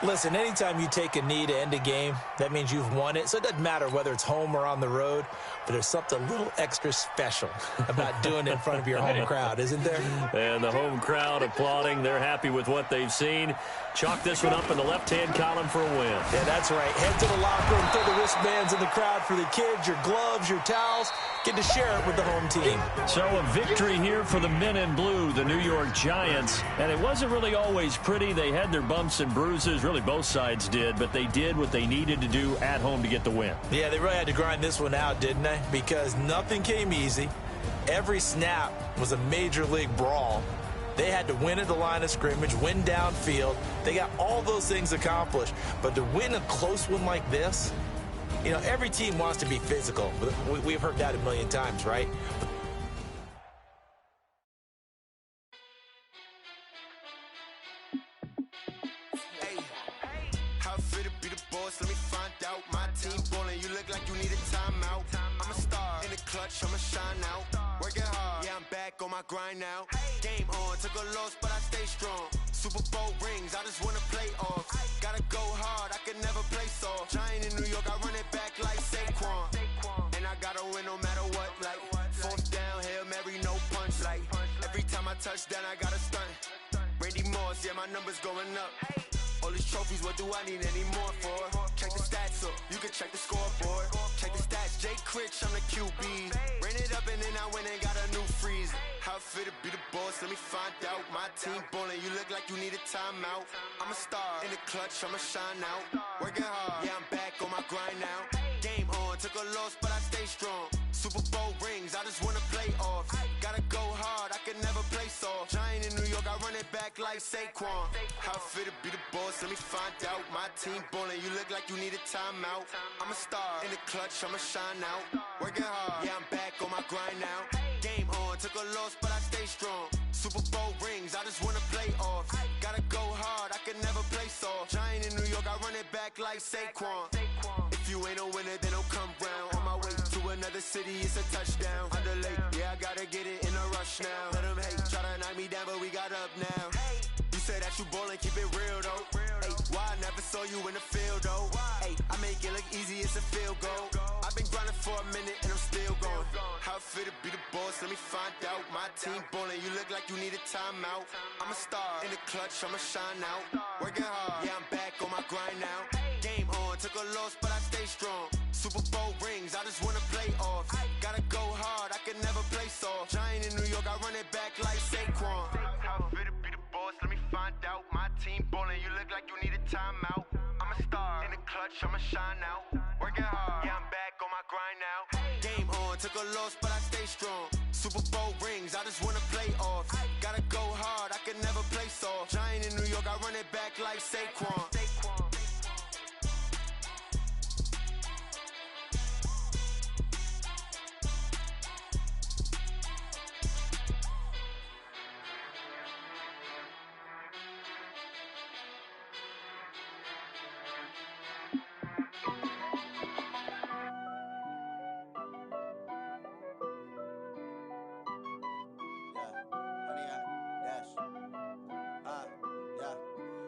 Listen, anytime you take a knee to end a game, that means you've won it. So it doesn't matter whether it's home or on the road, but there's something a little extra special about doing it in front of your home crowd, isn't there? And the home crowd applauding. They're happy with what they've seen. Chalk this one up in the left-hand column for a win. Yeah, that's right. Head to the locker room, throw the wristbands in the crowd for the kids, your gloves, your towels. Get to share it with the home team. So a victory here for the men in blue, the New York Giants. And it wasn't really always pretty. They had their bumps and bruises. Really, both sides did. But they did what they needed to do at home to get the win. Yeah, they really had to grind this one out, didn't they? Because nothing came easy. Every snap was a major league brawl. They had to win at the line of scrimmage, win downfield. They got all those things accomplished. But to win a close one like this, you know, every team wants to be physical. We've heard that a million times, right? Hey, how fit to be the boss? Let me find out. My team ballin', you look like you need a timeout. I'm a star in the clutch, I'ma shine out. Working hard, yeah, I'm back on my grind now. Game on, took a loss, but I stay strong. Super Bowl rings, I just wanna play off. Gotta go hard, I can never play soft. Giant in New York, I run it back like Saquon. And I gotta win no matter what, like 4th down, Hail Mary, no punch. Like every time I touch down, I gotta stunt. Randy Moss, yeah, my numbers going up. All these trophies, what do I need any more for? Check the stats up, you can check the scoreboard. Check the stats, Jay Critch, I'm the QB. Ran it up and then I went and got a new freeze. How it fit to be the boss, let me find out. My team ballin', you look like you need a timeout. I'm a star, in the clutch, I'ma shine out. Working hard, yeah, I'm back on my grind now. Game on, took a loss, but I stay strong. Super Bowl rings, I just wanna play off. Gotta go hard, I can never play soft. Giant in New York, I run it back like Saquon. How it fit to be the boss, let me find out. My team ballin', you look like you need a timeout. I'm a star, in the clutch, I'ma shine out. Working hard, yeah, I'm back on my grind now. Game on, took a loss, but I stay strong. Super Bowl rings, I just wanna play off. Gotta go hard, I can never play soft. Giant in New York, I run it back like Saquon. If you ain't a winner, then don't come round. On my way to another city, it's a touchdown. Underlay, yeah, I gotta get it in a rush now. Let them hate, try to knock me down, but we got up now. You say that you ballin', keep it real though. Hey, why I never saw you in the field though? Hey, I make it look easy, it's a field goal. I've been grinding for a minute and I'm still going. How it fit to be the boss, let me find out. My team ballin', you look like you need a timeout. I'm a star, in the clutch, I'ma shine out. Working hard, yeah, I'm back on my grind now. Game on, took a loss, but I stay strong. Super Bowl rings, I just wanna play off. Gotta go hard, I can never play soft. Giant in New York, I run it back like Saquon. How it fit to be the boss, let me find out. My team ballin', you look like you need a timeout. I'm a star, in the clutch, I'ma shine out. Working hard, yeah, I'm back on my grind now. Game on, took a loss, but I stay strong. Super Bowl rings, I just wanna play off. Gotta go hard, I can never play soft. Giant in New York, I run it back like Saquon.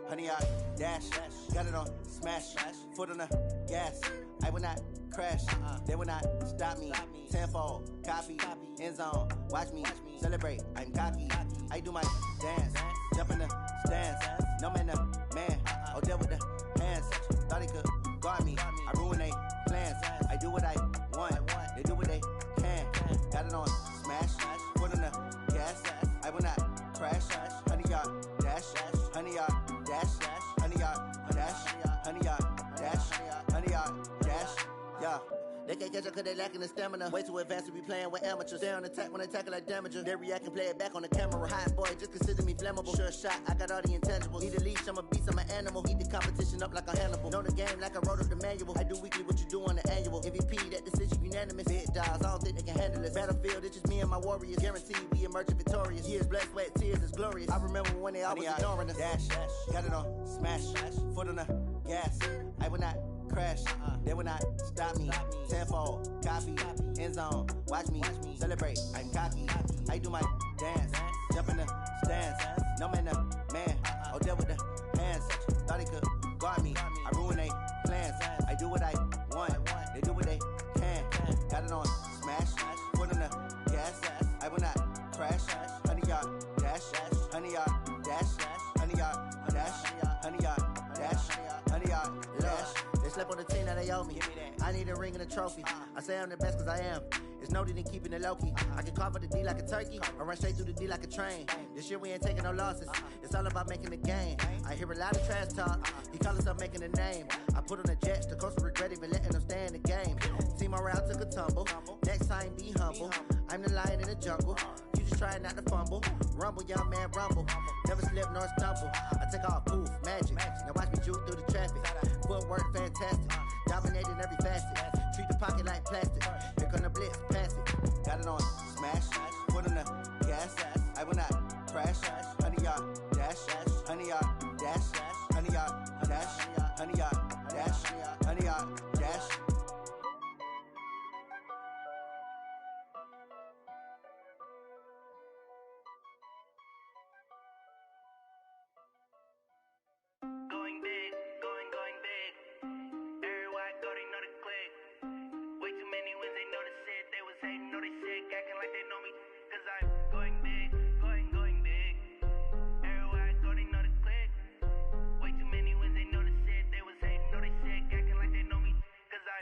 Honey, I dash, got it on smash, foot on the gas. I will not crash, they will not stop me. Tenfold, copy, end zone, watch me celebrate. I'm cocky, I do my dance, jump in the stands. No man, the man, oh, deal with the hands. Thought he could guard me, I ruin they plans. I do what I want, they do what they can. Got it on smash, foot on the gas. I will not crash, honey, y'all dash, honey, y'all dash, honey, y'all dash, honey, y'all dash, honey, y'all dash, yeah. They can't catch up cause they lacking the stamina. Way too advanced to be playing with amateurs. Stay on attack when they tackle like damager. They react and play it back on the camera. Hot boy, just consider me flammable. Sure shot, I got all the intangibles. Need a leash, I'm a beast, I'm an animal. Eat the competition up like a Hannibal. Know the game like I wrote up the manual. I do weekly what you do on the annual. MVP, that decision unanimous. Big dogs, I don't think they can handle it. Battlefield, it's just me and my warriors. Guaranteed we emerge victorious. Years, blood, sweat, tears, it's glorious. I remember when they always ignoring us. Dash, got it on smash, foot on the gas. I will not crash, they will not stop me. Tenfold, copy, end zone, watch me celebrate. I'm cocky, I do my dance, jump in the stands. No man, the man, oh, deal with the hands. Thought he could guard me, I ruin they plans. I do what I want, they do what they can. Got it on smash, foot on the gas. I will not crash, honey, y'all dash, honey, y'all dash, honey, y'all dash, honey, y'all dash, honey, y'all dash. They slept on the team that they owe me. I need a ring and a trophy. I say I'm the best cause I am. It's no need in keeping it low-key. I can carve up the D like a turkey or run straight through the D like a train. This year we ain't taking no losses. It's all about making the game. I hear a lot of trash talk. He call himself making a name. I put on the jets. The coach will regret even letting them stay in the game. Team morale took a tumble. Next time be humble. I'm the lion in the jungle. You just try not to fumble. Rumble, young man, rumble. Never slip nor stumble. I take off, poof, magic. Now watch me juke through the traffic. Footwork fantastic. Dominating every facet. Treat the pocket like plastic. Here come the blitz, pass it. Got it on smash, foot on the gas. I will not crash. Honey, y'all dash, honey, y'all dash, honey, y'all dash, honey, y'all dash, honey, y'all dash. Going big, going big. Everywhere I go, they know the click. Way too many wins, they notice it. They was hating, know they sick, acting like they know me. Cause I'm going big.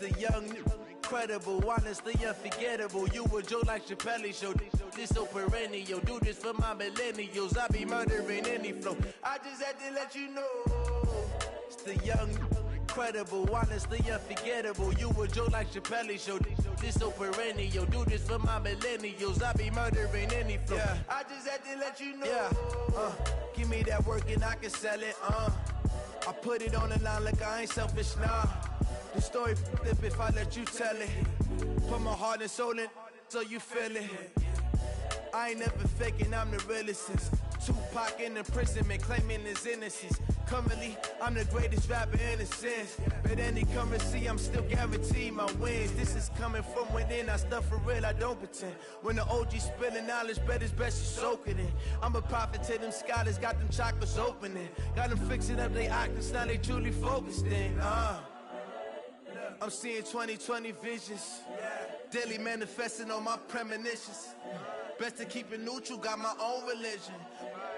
The young, incredible, honestly unforgettable. You a Joe like Chappelle show. This so perennial. Do this for my millennials. I be murdering any flow. I just had to let you know. It's the young, incredible, honestly unforgettable. You a Joe like Chappelle show. This so perennial. Do this for my millennials. I be murdering any flow. Yeah. I just had to let you know. Yeah. Give me that work and I can sell it. I put it on the line like I ain't selfish, nah. The story flip if I let you tell it. Put my heart and soul in so you feel it. I ain't never faking, I'm the realest since Tupac in imprisonment, claiming his innocence. Currently, I'm the greatest rapper in a sense. But any currency, I'm still guaranteed my wins. This is coming from within, I stuff for real, I don't pretend. When the OG spilling knowledge, bet it's best you soak it in. I'm a prophet to them scholars, got them chakras opening. Got them fixing up they octaves, now they truly focused in. I'm seeing 2020 visions, daily manifesting on my premonitions. Best to keep it neutral, got my own religion.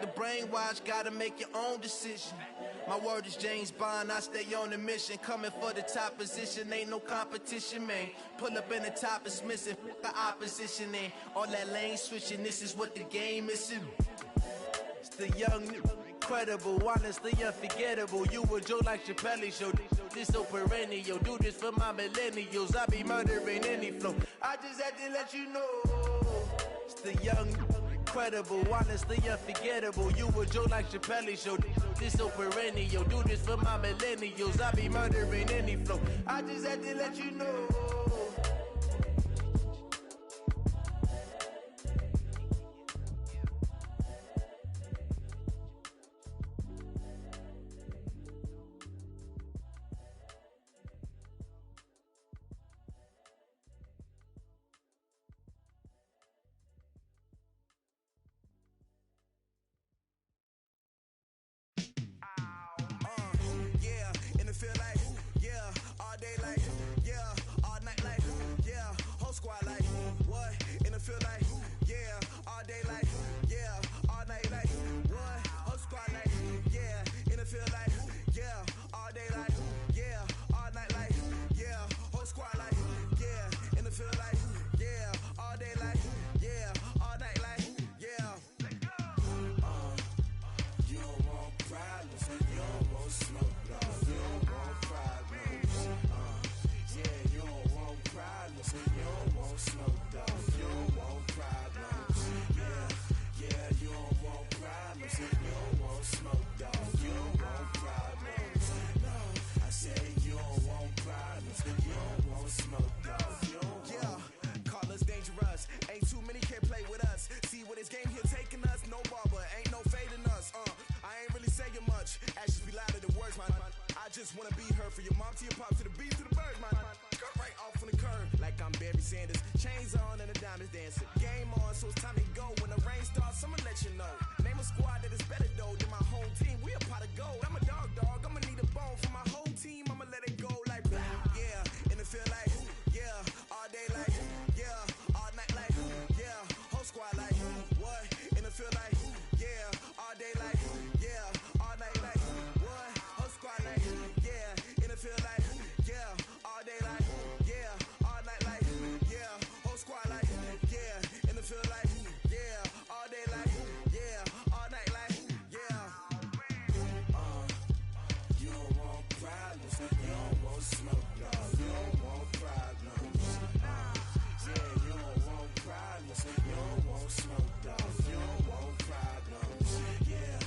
The brainwash, gotta make your own decision. My word is James Bond, I stay on a mission. Coming for the top position, ain't no competition, man. Pull up in the top is missing, the opposition ain't. All that lane switching, this is what the game is. It's the young, incredible, honestly unforgettable. You a Joe like Chappelle show. This so perennial. Do this for my millennials. I be murdering any flow. I just had to let you know. It's the young, incredible, honestly unforgettable. You a Joe like Chappelle show. This so perennial. Do this for my millennials. I be murdering any flow. I just had to let you know. dancing. Game on, so it's time to go. When the rain starts, I'ma let you know. Name a squad that is better though than my home team. We a pot of gold. I'm a dog, I'ma need a bone for my whole team. I'ma let it go like yeah, and it feel like yeah, all day like yeah, all night like yeah, whole squad like what? And it feel like yeah, all day like yeah, all night like what? Whole squad like yeah, and it feel like yeah, all day like yeah, all night like yeah, whole squad like yeah, and it feel like yeah, all day like yeah, all night like yeah. You don't want problems, you don't want smoke, no, you don't want problems. Yeah, you don't want problems, you don't want smoke, dog, you don't want problems. Yeah,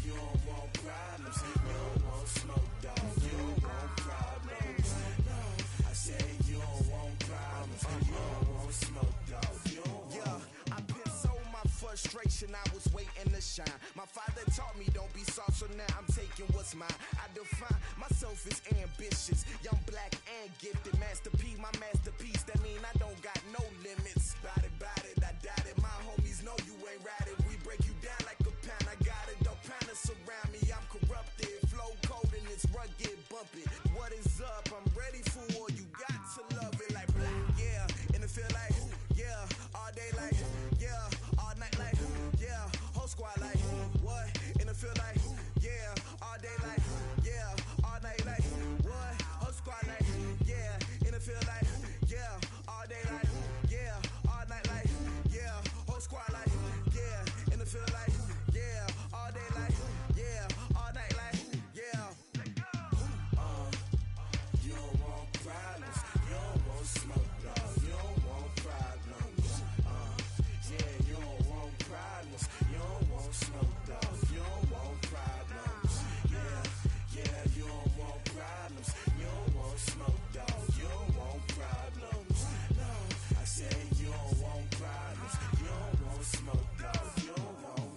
you don't want problems, you don't want smoke, dog, you don't want problems. No, I said you don't want problems, you don't want smoke, dog, you don't want. Yeah, I pissed so my frustration, I was waiting to shine. My father taught me don't be soft, so now I'm taking what's mine. I define myself as ambitious, young, black, and gifted. Master P, my masterpiece, that mean I don't got no limits. Bout it, I doubt it. My homies know you ain't ratted. We break you down like a pound. I got it, don't pound us around me. I'm corrupted, flow cold and it's rugged, bump it. What is up? I'm ready for war. You got to love it like black, yeah. And it feel like yeah, all day like yeah, all night like yeah, whole squad like what? And it feel like yeah, all day like yeah, all night like what? Whole squad like yeah, and it feel like yeah, all day like yeah, all night like yeah, whole squad like yeah, and it feel like yeah, all day like yeah, all night like yeah. You don't want problems, you don't want smoke, dog, you don't want problems. Yeah, you don't want problems, you don't want smoke, dog, you don't want problems. Yeah, you don't want problems, you don't want smoke, dog, you don't want problems. No, I said you don't want problems, you don't want smoke, dog, you don't want.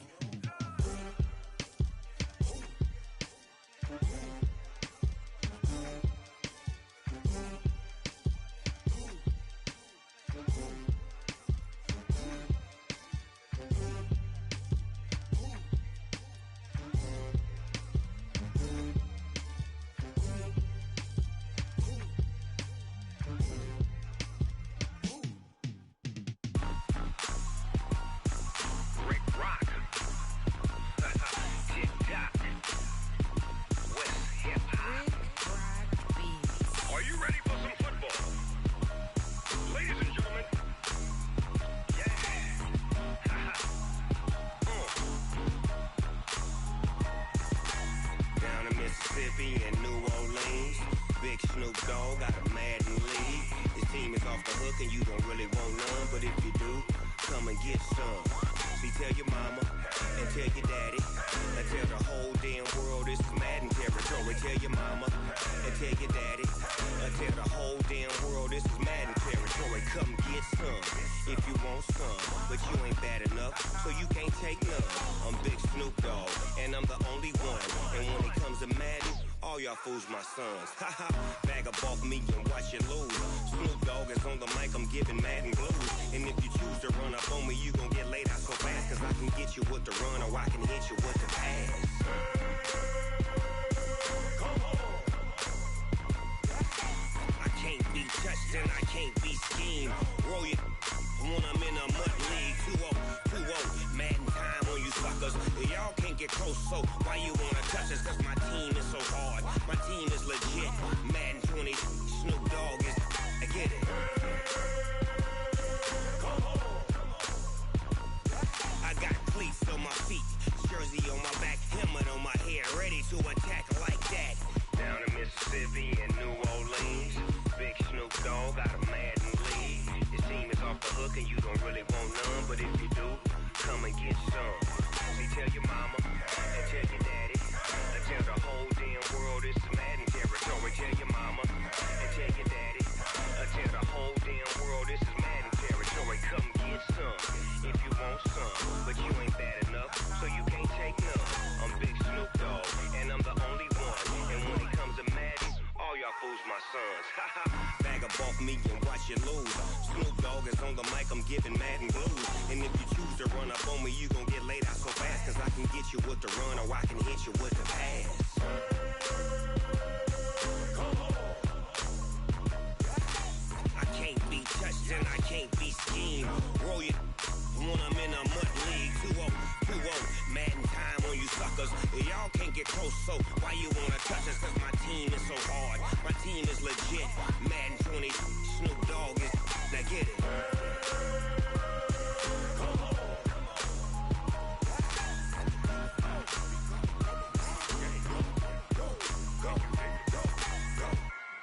Rick Rock. Tick-tock. West hip-hop. Are you ready for some football? Ladies and gentlemen. Yeah. Down in Mississippi and New Orleans, Big Snoop Dogg got a Madden league. His team is off the hook and you don't really want none, but if you do, come and get some. See, tell your mama and tell your daddy and tell the whole damn world this is Madden territory. Tell your mama and tell your daddy and tell the whole damn world this is Madden territory. Come get some if you want some, but you ain't bad enough, so you can't take none. I'm Big Snoop Dogg and I'm the only one. And when it comes to Madden, all y'all fools my sons. Haha, bag up off me and watch you lose. Snoop Dogg is on the mic, I'm giving Madden blues. And if you choose to run up on me, you gon' get laid out so fast. Cause I can get you with the run or I can hit you with the pass. Come on. I can't be touched and I can't be schemed. Roll you when I'm in a mud league. 2-0, Madden time on you suckers. Y'all can't get close, so why you wanna touch us? Cause my team is so hard. My team is legit. Madden 20, Snoop Dogg is. I get it. Come on. I got cleats on my feet, jersey on my back, helmet on my head, ready to attack like that. Down in Mississippi and New Orleans, Big Snoop Dogg got a Madden league. His team is off the hook and you don't really want none, but if you do, come and get some. See, tell your mama and tell your daddy and tell the whole damn world this is Madden territory. Tell your mama and tell your daddy and tell the whole damn world this is Madden territory. Come get some if you want some, but you ain't bad enough, so you can't take none. I'm Big Snoop Dogg and I'm the only one. And when it comes to Madden, all y'all fools my sons. Bag up off me and watch you lose. Snoop Dogg is on the the mic, I'm giving Madden blues. And if you choose to run up on me, you gon' get laid out so fast. Cause I can get you with the run or I can hit you with the pass. I can't be touched and I can't be schemed. Roll you when I'm in a mud league. 2-0, Madden time on you suckers. Y'all can't get close, so why you wanna touch us? Cause my team is so hard. My team is legit. Madden 20, Snoop Dogg is. Now get it.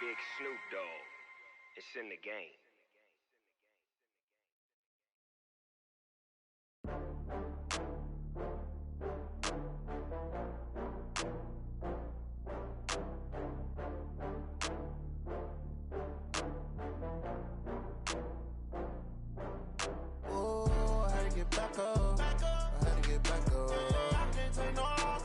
Big Snoop Dogg. It's in the game. Back up. I had to get back up. I can't take no loss.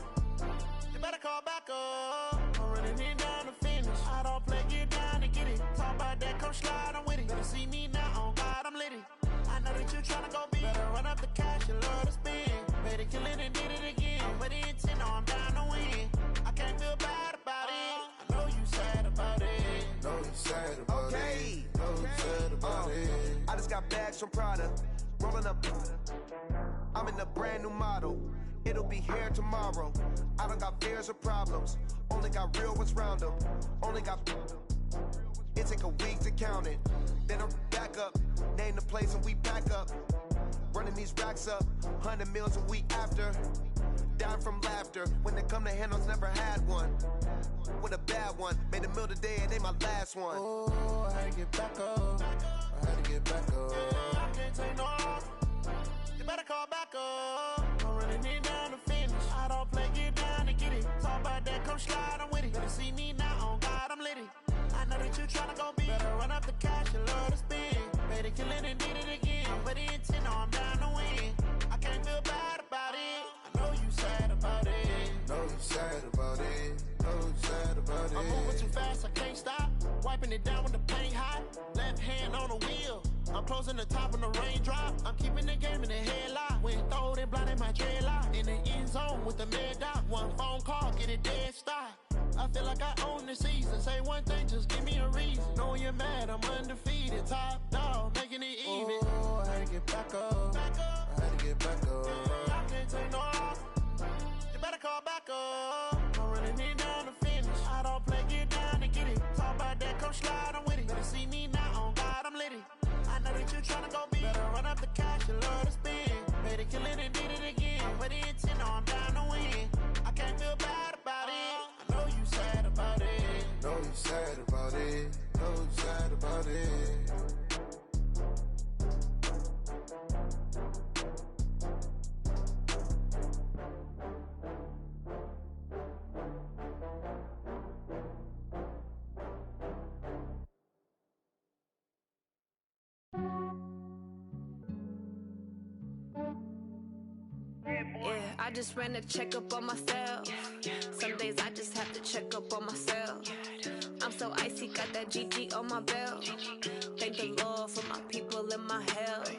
You better call back up. I'm running in down the finish. I don't play, get down and get it. Talk about that, come slide, I'm with it. Better see me now, on God, I'm lit it. I know that you tryna go big. Better run up the cash, you love to spend. Better kill it and did it again. But the intent, no, I'm down to win. I can't feel bad about it. I know you sad about it. Know you sad about it. Know you sad about it. I just got bags from Prada. Rolling up, I'm in a brand new model. It'll be here tomorrow. I don't got fears or problems. Only got real ones round them. Only got. It take a week to count it. Then I'm back up. Name the place and we back up. Running these racks up. 100 meals a week after. Down from laughter. When they come to handles, never had one. With a bad one. Made a meal today and they my last one. Oh, I had to get back up. I had to get back up. I can't take no loss. You better call back up. I'm running in down the finish. I don't play, get down and get it. Talk about that, come slide, I'm with it. Better see me now, on God, I'm lit it. I know that you tryna go big. Better run up the cash, you love to spend. Better kill it and did it again. But the intent, no, I'm down to win. I can't feel bad about it. I know you sad about it. Know you sad about it. Know you sad about it. I'm moving too fast, I can't stop. Wiping it down with the paint hot. Left hand on the wheel. I'm closing the top when the raindrop. I'm keeping the game in the headlock. When throwed and blinded my dreadlock. In the end zone with the mad dot. One phone call, get it dead stop. I feel like I own the season. Say one thing, just give me a reason. Knowing you're mad, I'm undefeated. Top dog, making it even. Oh, I had to get back up. I had to get back up. I can't take no loss. You better call back up. I'm running in down the finish. I don't play, get down and get it. Talk about that, come slide, I'm with it. Better see me now, on God, I'm lit it. I know that you tryna go big. Better run up the cash, you love to spend. Better kill it and did it again. But the intent, no, I'm down to win. I can't feel bad about it. I know you sad about it. Know you sad about it. Know you sad about it. Yeah, I just ran a checkup on myself. Some days I just have to check up on myself. I'm so icy, got that GG on my belt. Thank the Lord for my people and my health.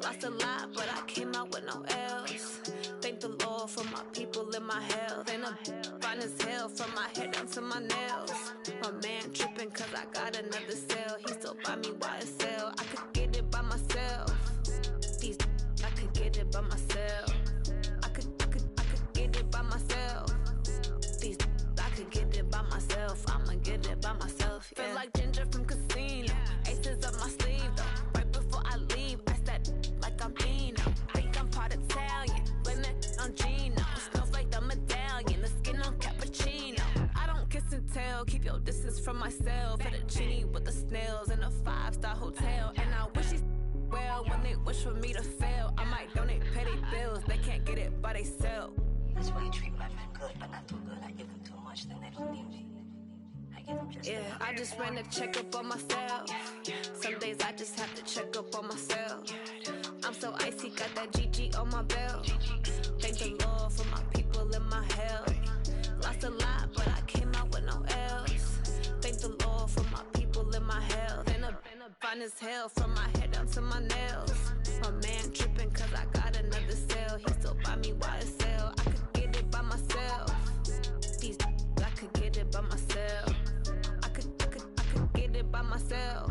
Lost a lot, but I came out with no L's. Thank the Lord for my people and my health. And I'm fine as hell from my head down to my nails. My man tripping cause I got another cell. He still buy me YSL. I could get it by myself. These I could get it by myself. I could get it by myself. These I could get it by myself. I'ma get it by myself. Yeah. Feel like Ginger from Casino. Aces up my sleeve though. Right before I leave, I said like I'm Dino. Think I'm part Italian. Blame it on Gino. Smells like the medallion. The skin on cappuccino. I don't kiss and tell. Keep your distance from myself. At a genie with the snails in a 5-star hotel. And I wish he well when they wish for me to fail. I might donate petty bills. They can't get it by they sell. That's why you treat my men good, but not too good. I give them too much, then they don't need me. I give them just enough. I just ran a checkup on myself. Some days I just have to check up on myself. I'm so icy, got that GG on my belt. Thank the Lord for my people and my health. Lost a lot, but I came out with no L's. Thank the Lord for my people and my health. And I'm fine as hell from my head down to my nails. My man tripping cause I got another sale. He still buy me YSL. I could get it by myself. These I could get it by myself. I could get it by myself.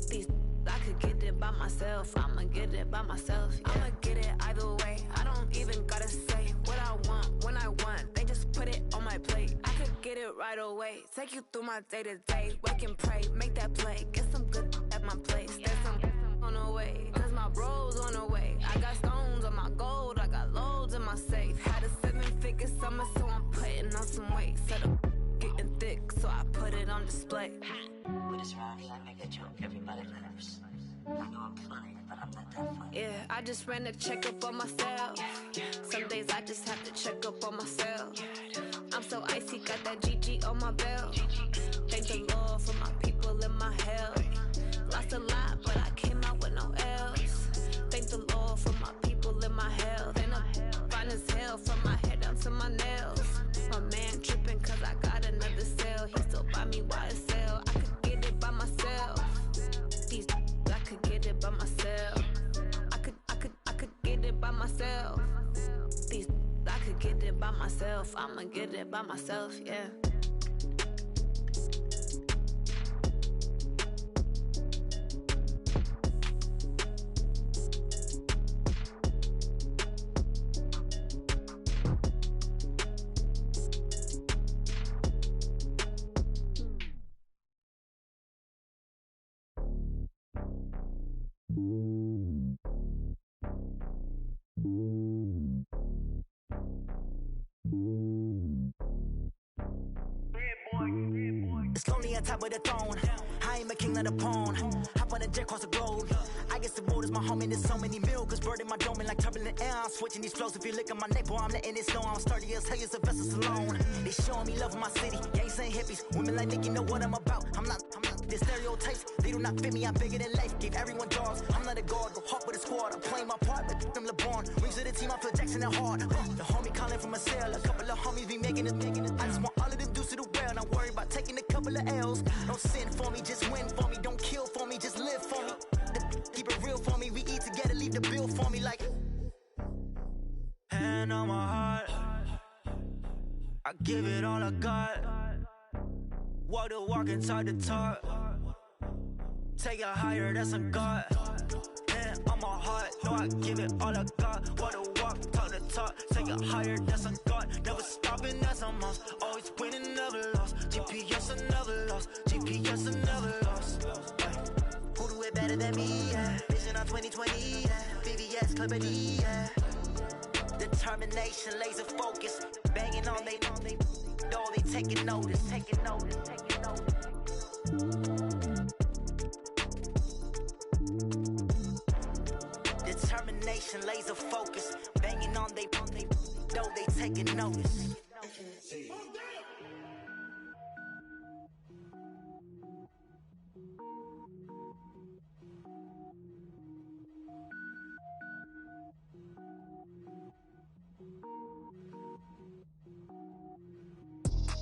These I could get it by myself. I'ma get it by myself. Yeah. I'ma get it either way. I don't even gotta say what I want when I want. They just put it on my plate. I could get it right away. Take you through my day to day. Wake and pray, make that play. Get some good at my place. There's some on the way, cause my bro's on the way. I got stones on my gold. I got loads in my safe. Had a 7-figure summer, so I'm putting on some weight. Set up getting thick, so I put it on display. With this round here, I make a joke everybody laughs. I know I'm funny, but I'm not that funny. Yeah, I just ran a checkup on myself. Some days I just have to check up on myself. I'm so icy, got that GG on my belt. Thank the Lord for my people in my health. Lost a lot, but I came out with no L's. Thank the Lord for my people in my health. And I'm fine as hell from my head down to my nails. My man tripping cause I got another sale. He still buy me YSL. I could get it by myself. These I could get it by myself. I could get it by myself. These I could get it by myself. I'ma get it by myself, yeah. It's lonely on top of the throne. I ain't a king of the pawn. Hop on a jet across the globe. I guess the world is my home and there's so many milkers burning my dome like turbulent air. I'm switching these flows. If you look at my neck, boy, I'm letting it snow. I'm sturdy as hell, it's a vessel alone. They showing me love in my city. Gangs ain't hippies. Women like Nicky know what I'm about. I'm not the stereotypes. They do not fit me. I'm bigger than life. Gave everyone dogs. I'm not a guard. Go hard with a squad. I'm playing my part, but them LeBron. Rings to the team. I feel Jackson and hard. The homie calling from a cell. A couple of homies be making it. I just want all of them dudes to do well. Not worry about taking a couple of L's. Don't sin for me, just win for me. Don't kill for me, just live for me. Keep it real for me. We eat together, leave the bill for me like. Hand on my heart, I give it all I got. Walk the walk and talk the talk. Take it higher, that's a God. Hand on my heart, no, I give it all I got. Walk the walk, talk the talk. Take it higher, that's a God. Never stopping, that's a must. Always winning, never lost. GPS, I never lost. GPS, I never lost. Who do it better than me? Yeah. Vision on 2020. Yeah. VVS, Clipper D. Yeah. Determination, laser focus. Banging on they door, they taking notice. Taking notice. Taking notice. Determination, laser focus. Banging on they door, they taking notice.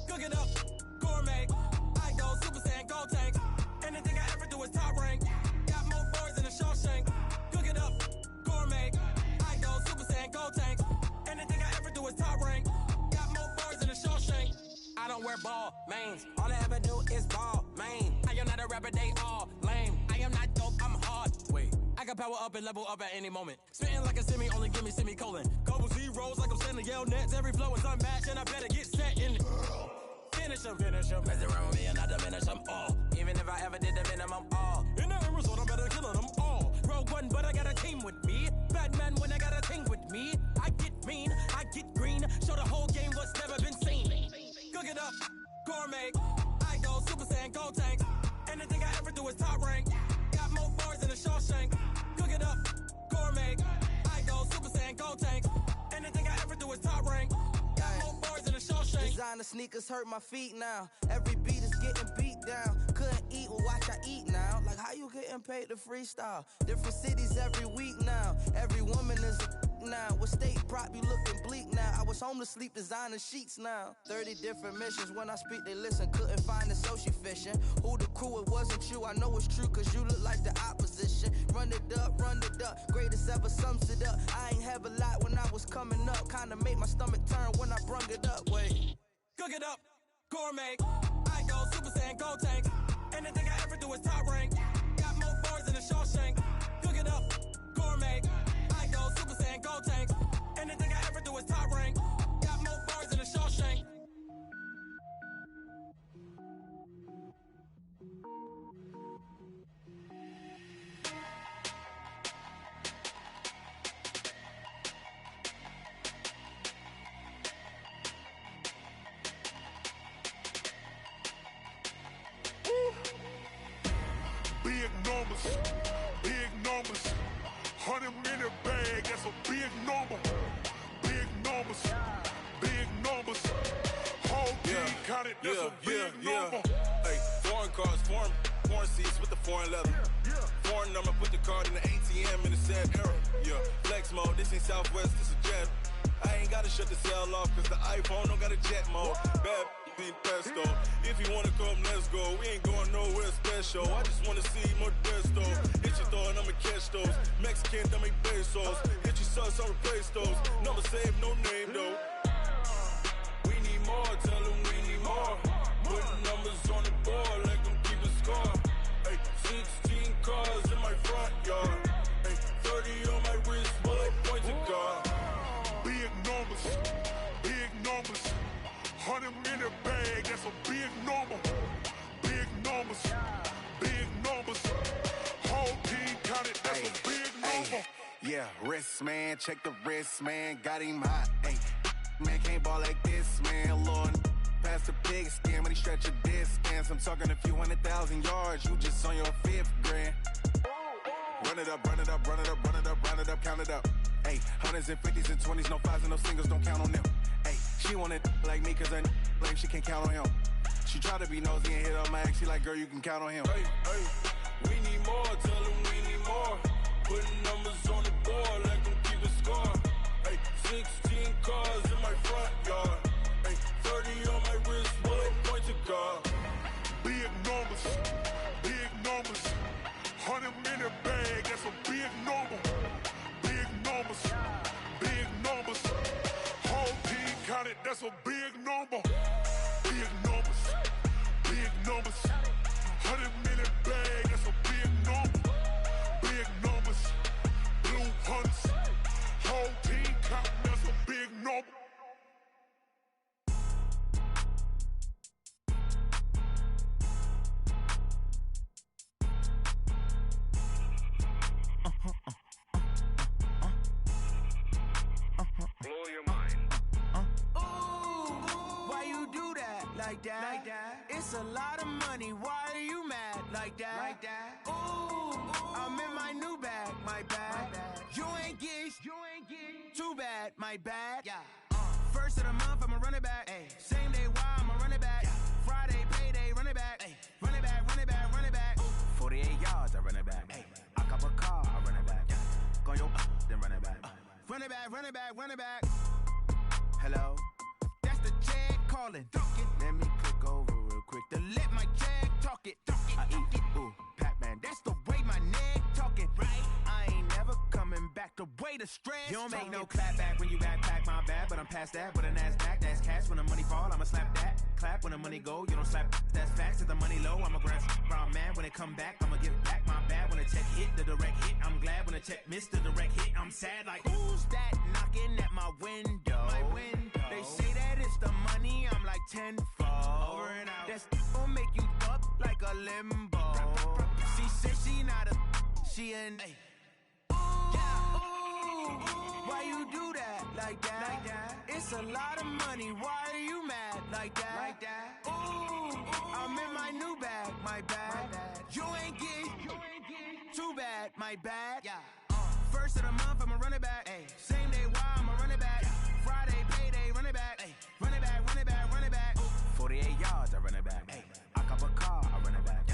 Cook it up, gourmet. I go Super Saiyan, gold tank. Anything I ever do is top rank. Got more boys in the Shawshank. Cook it up, gourmet. I go Super Saiyan, gold tank. Anything I ever do is top rank. Got more boys in the Shawshank. I don't wear ball mains. All I ever do is ball main. I am not a rapper, they all lame. I am not dope, I'm hard. Wait, I can power up and level up at any moment. Spitting like a semi, only give me semicolon. Couple zeros like I'm sending yell nets. Every flow is unmatched and I better get set in. Finish him. Mess around with me and I diminish them all. Even if I ever did the minimum, all. In the end result, I'm better killing them all. Rogue One, but I got a team with me. Batman when I got a team with me. I get mean, I get green. Show the whole game what's never been seen. Cook it up, gourmet. I go Super Saiyan, gold tank. Anything I ever do is top rank. Got more bars in the Shawshank. Cook it up, gourmet. I go Super Saiyan, gold tank. Anything I ever do is top rank. Designer sneakers hurt my feet now. Every beat is getting beat down. Couldn't eat, well watch I eat now. Like how you getting paid to freestyle? Different cities every week now. Every woman is a now. With state prop you looking bleak now. I was home to sleep designer sheets now. 30 different missions. When I speak they listen. Couldn't find it so she fishing. Who the crew, it wasn't you. I know it's true cause you look like the opposition. run it up. Greatest ever sums it up. I ain't have a lot when I was coming up. Kinda made my stomach turn when I brung it up. Wait. Cook it up, gourmet. I go Super Saiyan, go tank. Anything I ever do is top rank. Got more boys than a Shawshank. Cook it up, gourmet. I go Super Saiyan, go tank. Anything I ever do is top rank. Got more boys than a Shawshank. Big numbers, 100-minute bag, that's a big number. Big numbers, whole team counted, that's a big number. Hey, foreign cars, foreign seats with the foreign leather. Foreign number, put the card in the ATM in the sad era. Yeah, flex mode, this ain't Southwest, this a jet. I ain't gotta shut the cell off, cause the iPhone don't got a jet mode. Bad being pesto. If you wanna come, let's go. We ain't going nowhere special. I just wanna see Modesto. Hit your throw and I'ma catch those. Mexican, that make pesos. Hit your sauce, I'll replace those. Number save, no name though. We need more, tell them we need more. Putting numbers on the board, like them keep a score. Hey, 16 cars in my front yard. Hey, 30 on my wrist, boy, point to God. Big numbers, 100-minute bag, that's a big number. Big numbers, whole team counted, that's a big number. Yeah, wrist man, check the wrist man, got him hot. Ay, man can't ball like this, man. Lord, past the pig skin when he stretch a distance. I'm talking a few 100,000 yards, you just on your 5th grand. Run it up, count it up. Ay, hundreds and 50s and 20s, no 5s and no singles, don't count on them. Ay, she want it like me, cause her blame, she can't count on him. She try to be nosy and hit on my ex, she like, girl, you can count on him. Hey, we need more, tell them we need more. Putting numbers on the board, like them keep a score. Hey, 16 cars in my front yard. Hey, 30 on my wrist, boy, point to God. Big numbers, 100-minute bag, that's a big number. Big numbers, whole team counted, that's a big number. Big numbers, 100-minute bag, that's a big number. Big numbers, blue hunts, whole team counting, that's a big number. Blow your mind. Why you do that? Like that? It's a lot of money. Why are you mad? Like that? Ooh, I'm in my new bag. My bad. You ain't get too bad. My bad. Yeah. First of the month, I'ma run it back. Ay. Same day, why I'ma run it back. Yeah. Friday, payday, run it back. Ay. Run it back. 48 yards, I run it back. Ay. I cop a car, I run it back. Yeah. Go your then run it back. Run it back. Hello? That's the Jag calling. Let me click over real quick to let my Jag talk it. I eat it, ooh, Pac-Man. That's the way my neck talking. Right? I ain't never coming back the way the stress. You don't make no clap back when you backpack, my bad. But I'm past that with a NASDAQ. That's cash when the money fall, I'ma slap that. Clap when the money go, you don't slap. That's facts. If the money low, I'ma grab brown man. When it come back, I'ma give back my bad. When the check hit, the direct hit. I'm glad when the check missed the direct hit. I'm sad like, who's that knocking at my window? They say that it's the money, I'm like tenfold. Over and out. That's gon' make you up like a limbo. She said she not a, she an. Why you do that? Like that? It's a lot of money. Why are you mad? Like that? Ooh, I'm in my new bag. My bad. You ain't get too bad. My bad. Yeah. First of the month, I'ma run it back. Ay. Same day, why I'ma run it back. Friday, payday, run it back. Ay. Run it back. 48 yards, I run it back. Ay. I cop a car, I run it back.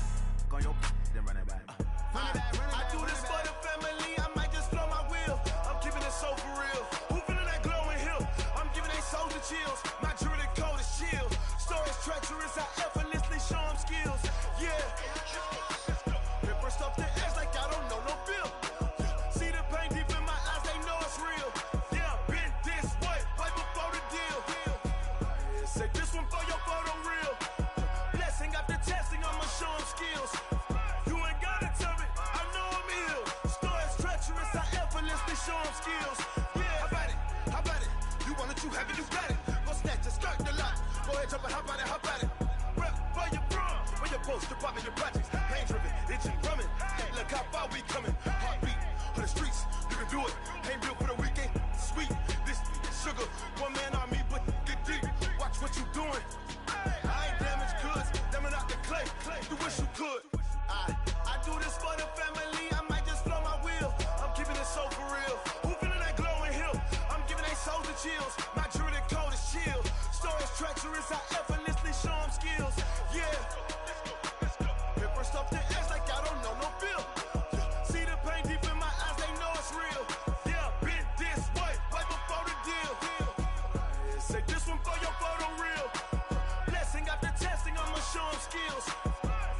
Go your then run it back. Run it back. I do this for the family, I might just blow my wheel. I'm keeping it so for real. Who feeling that glowing hill? I'm giving they souls the chills. My jewelry code is chill. Stories treacherous, I effortlessly show them skills. Yeah. Paper stuff the edge like I don't know no bill. skills. Yeah, how about it? How about it? You want it, you have it, you got it. Go snatch it, skirt the lot. Go ahead, jump it, how about it? How about it? Rep, where you from? Where you post, department, your projects. Pain driven, itching, drumming. Hey, look how far we coming. Heartbeat on the streets, you can do it. Ain't built for the weekend. Sweet, this sugar. One man army, but get deep. Watch what you doing. I ain't damaged goods, damn out the clay. You wish you could. I do this for the family. I might just blow my wheel. I'm keeping it so for real. Who feeling that glowing hill? I'm giving they souls the chills. My jewelry code is chill. Stories treacherous, I effortlessly show them skills. Yeah. Paper stuff to edge like I don't know no feel. See the pain deep in my eyes, they know it's real. Yeah, been this way, right before the deal. Say this one for your photo real. Blessing after testing, I'ma show them skills.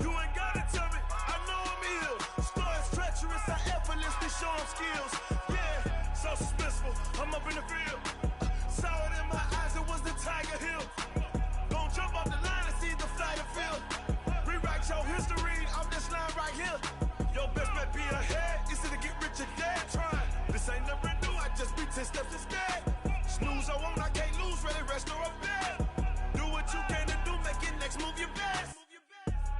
You ain't gotta tell me, I know I'm ill. Stories treacherous, I effortlessly show them skills. Yeah, so suspenseful, I'm up in the field. Saw it in my eyes, it was the Tiger Hill. Gon' jump off the line and see the fly the field. Rewrite your history off this line right here. Your best bet be ahead, it's to get rich or dead. Trying, this ain't never new, I just be 10 steps instead. Snooze I won't, I can't lose, ready, rest or a bed. Do what you can to do, make it next move your best.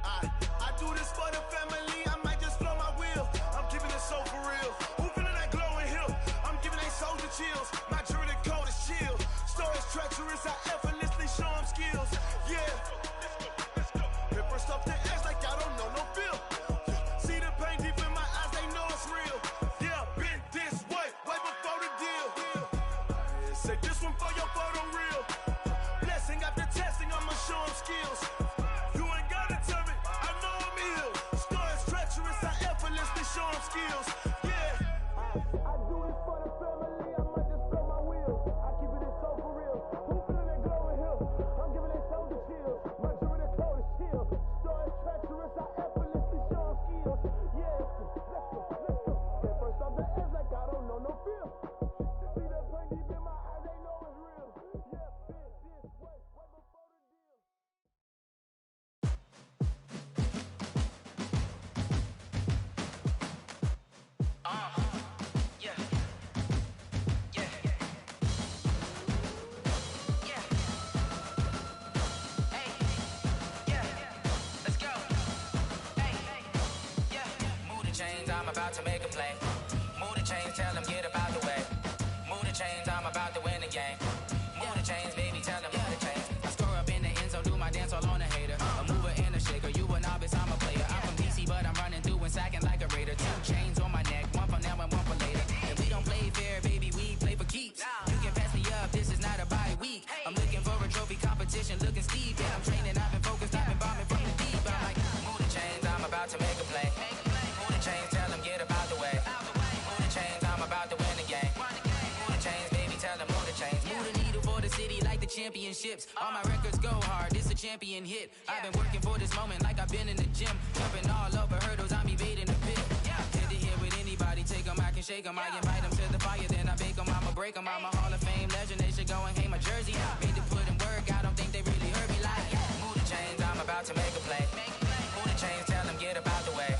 I do this for the family, I might just blow my wheel. I'm keeping it so for real. Who feeling that glowing hill? I'm giving they souls the chills. My jewelry code is chill. Stories treacherous, I effortlessly show them skills. Yeah. Paper stuff to edge like I don't know no feel. See the pain deep in my eyes, they know it's real. Yeah, been this way, way before the deal. Say this one for your photo real. Blessing after testing, I'ma show them skills. You ain't gotta tell me, I know I'm ill. Stories treacherous, I effortlessly show them skills. Yeah. I do this for the family, I might just blow my wheel. I keep it so for real. Who feeling that glowing hill? I'm giving they souls the chills. My jewelry code is chill. Stories treacherous, I effortlessly show them skills. Yeah, let's go. That first off the edge like I don't know no feel. See that pain deep in my eyes, they know it's real. Yeah, been this way, way before the deal. Yeah. Hey. Yeah. Let's go. Hey. Yeah. Move the chains, I'm about to make a play. Move the chains, tell them get about the way. Move the chains, I'm about to win the game. Move the chains, baby, tell them move the chains. I score up in the end zone, do my dance all on a hater. A mover and a shaker, you a novice, I'm a player. I'm from DC, but I'm running through and sacking like a raider. 2 chains on my neck, one for now and one for later. And we don't play fair, baby, we play for keeps. You can pass me up, this is not a bye week. I'm looking for a trophy competition, looking steep. Yeah, I'm training, I've been focused, I've been bombing from the deep. I'm like, move the chains, I'm about to make a play. Move the chains, tell them get about the way. Move the chains, I'm about to win the game. Move the chains, baby, tell them move the chains. Move the needle for the city like the championships. All my records go hard, this a champion hit. I've been working for this moment like I've been in the gym. Jumping all over hurdles, I'm evading the pit. Head to head with anybody, take them, I can shake them. I invite them to the fire, then I bake them, I'ma break them. I'm a Hall of Fame legend, they should go and hang my jersey. Made to put in work, I don't think they really heard me like. Move the chains, I'm about to make a play. Move the chains, tell them get about the way.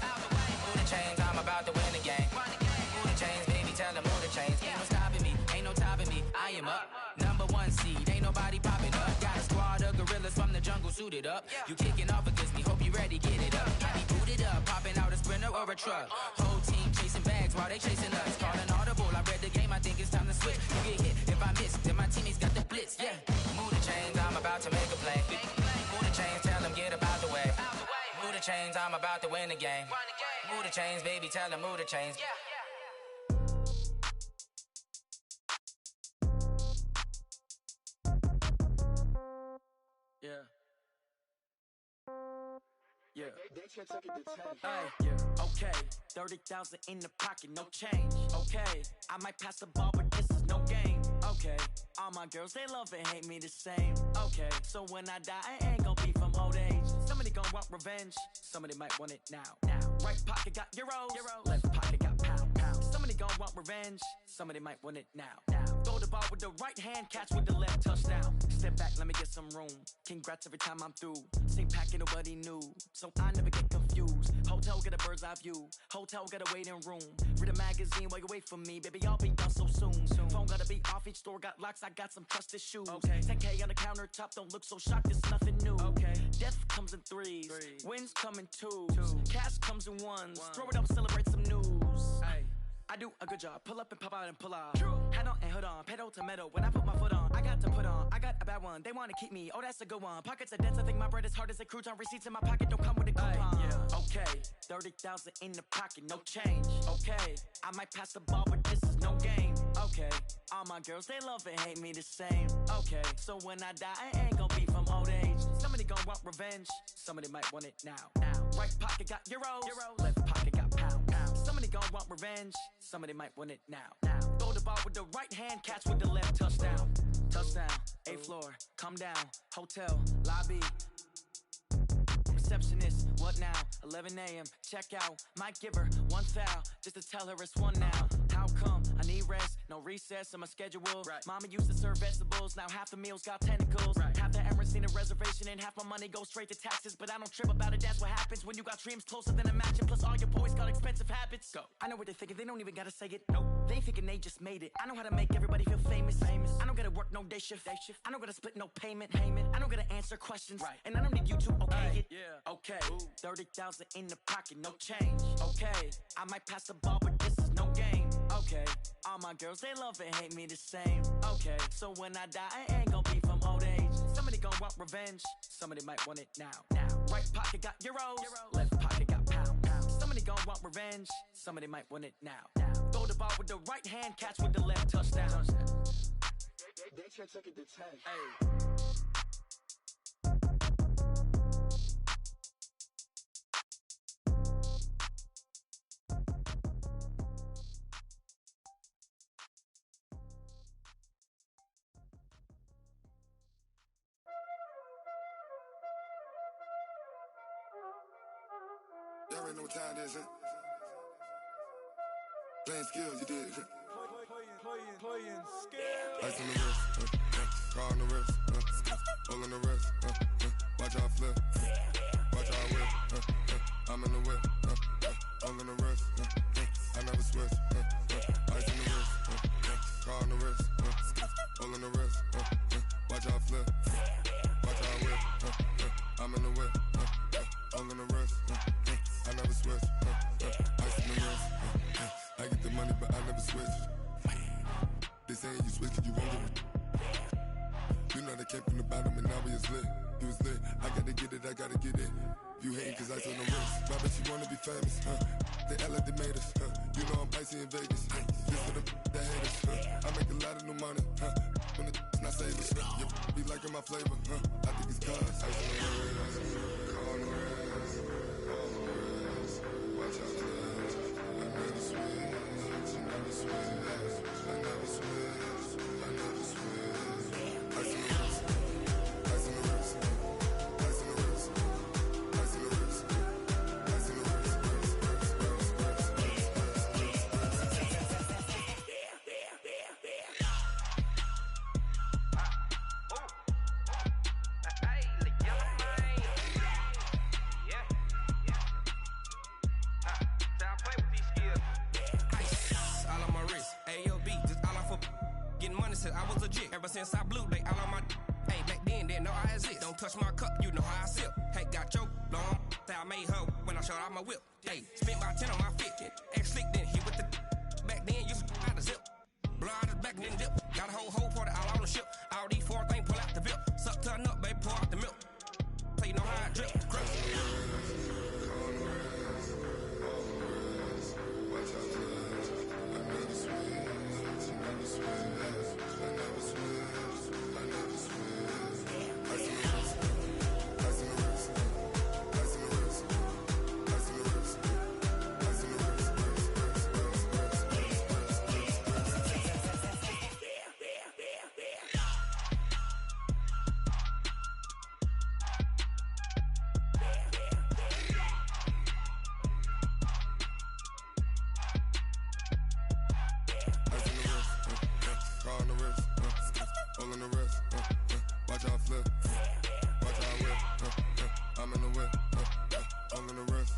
Move the chains, I'm about to win the game. Move the chains, baby, tell them move the chains. Ain't no stopping me, ain't no topping me, I am up. Number 1 seed, ain't nobody popping up. Got a squad of gorillas from the jungle suited up. You kicking off against me, hope you ready, get it up. I be booted up, popping out a sprinter or a truck. Whole team chasing bags while they chasing us. Calling audible, I read the game, I think it's time to switch. You get hit, if I miss, then my teammates got the blitz, yeah. Move the chains, I'm about to make a play. Move the chains, tell them get about the way. Move the chains, I'm about to win the game. Move the chains, baby, tell them move the chains. Yeah. Yeah. Hey, yeah. Okay. 30,000 in the pocket, no change. Okay. I might pass the ball, but this is no game. Okay. All my girls, they love and hate me the same. Okay. So when I die, I ain't gon' be from old age. Somebody gon' want revenge. Somebody might want it now. Right pocket got euros. Left pocket got pound. Somebody gon' want revenge. Somebody might want it now. Throw the ball with the right hand, catch with the left, touchdown. Step back, let me get some room. Congrats every time I'm through. Same packet, nobody knew. So I never get confused. views. Hotel get a bird's eye view. Hotel got a waiting room. Read a magazine while you wait for me, baby. I'll be done so soon. Phone gotta be off. Each store got locks. I got some trusted shoes. Okay. 10K on the countertop. Don't look so shocked. It's nothing new. Okay. Death comes in threes. Wins come in twos. Cash comes in ones. Throw it up, celebrate some news. Ay. I do a good job. Pull up and pop out and pull out. Hat on and hood on. Pedal to metal. When I put my foot on, I got to put on. I got a bad one. They want to keep me. Oh, that's a good one. Pockets are dense. I think my bread is hard as a crouton. Receipts in my pocket don't come with a coupon. Yeah. Okay. 30,000 in the pocket. No change. Okay. I might pass the ball, but this is no game. Okay. All my girls, they love and hate me the same. Okay. So when I die, I ain't gonna be from old age. Somebody gonna want revenge. Somebody might want it now. Right pocket got euros. Left pocket got pounds. Somebody gonna want revenge. Somebody might want it now. Throw the ball with the right hand, catch with the left. Touchdown. Touchdown. 8th floor. Come down. Hotel. Lobby. Receptionist. What now? 11 a.m. Check out. Might give her one foul just to tell her it's one now. How come? I need rest. No recess in my schedule. Right. Mama used to serve vegetables. Now half the meals got tentacles. Right. Half the Emirates need a reservation and half my money goes straight to taxes. But I don't trip about it. That's what happens when you got dreams closer than a mansion. Plus all your boys got expensive habits. Go. I know what they're thinking. They don't even gotta say it. Nope. They ain't thinking they just made it. I know how to make everybody feel famous. I don't gotta work no day shift. I don't gotta split no payment. I don't gotta answer questions. Right. And I don't need you to okay it. Yeah. Okay. 30,000 in the pocket. No change. Okay. I might pass the ball, but this is no game. Okay. All my girls, they love and hate me the same. Okay. So when I die, I ain't gonna be from old age. Somebody gonna want revenge. Somebody might want it now. Right pocket got euros. Left pocket got pounds. Somebody gonna want revenge. Somebody might want it now. Throw the ball with the right hand, catch with the left. Touchdown. They can't take it to 10. Hey. Y'all already know what time it is, huh? Playing skills, you did. Playing skills. Ice on the wrist, car on the wrist, all on the wrist, watch how I flip, watch how I whip, I'm in the whip, all on the wrist, I never switch, ice on the wrist, car on the wrist, all on the wrist, watch how I flip, watch how I whip, I'm in the whip, all on the wrist, I never switch, ice on the wrist, I get the money but I never switch. They saying you switch 'cause you won't get it. You know they came from the bottom and now we is lit. You was lit, I gotta get it, I gotta get it. You hating 'cause ice on the wrist. Why bet you wanna be famous, They act like they made us, You know I'm icy in Vegas, This for the that hate us, I make a lot of new money, When it's not savers, You be liking my flavor, I think it's cause ice on the wrist, car on the wrist, all on the wrist. Watch out, cuz I never switch, I never switch. I never switch, I never switch. Ice in the wrist, ice in the wrist, ice in the wrist, ice in the wrist, ice in the wrist, Said I was legit ever since I blew. They all on my. Hey, back then didn't know I exist. Don't touch my cup, you know how I sip. Hey, got choked long. Say I made her when I showed out my whip. Hey, spent about 10 on my fit. Ex slick then hit with the. Back then used to out the zip. Blood is back then dip. Got a whole party all on the ship. All these 4 things pull out the VIP. Suck turn up, baby, pour out the milk. So you know how I drip. Crush. Watch out, cuz I never switch, I never switch. I never switch, I never switch. Ice in the wrist, ice in the wrist, ice in the wrist, ice in the wrist, ice in the wrist, car on the wrist, all on the wrist, watch how I flip, watch how I whip, I'm in the whip, all on the wrist,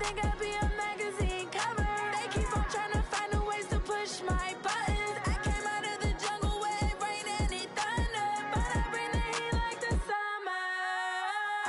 think I'd be a magazine cover. They keep on trying to find new ways to push my buttons. I came out of the jungle where it rain and it thunder, but I bring the heat like the summer.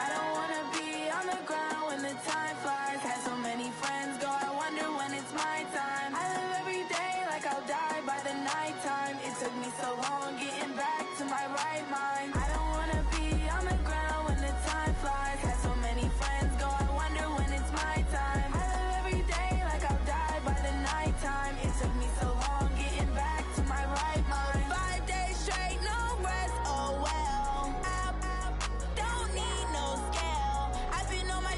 I don't wanna be on the ground when the time flies. Had so many friends go, I wonder when it's my time. I live every day like I'll die by the nighttime. It took me so long getting back to my right mind. I don't wanna be on the ground when the time flies. Had so many friends go, I wonder when it's my time. I live every day like I'll die by the nighttime. It took me so long getting back to my right mind. 5 days straight, no rest, oh well. I don't need no scale. I've been on my,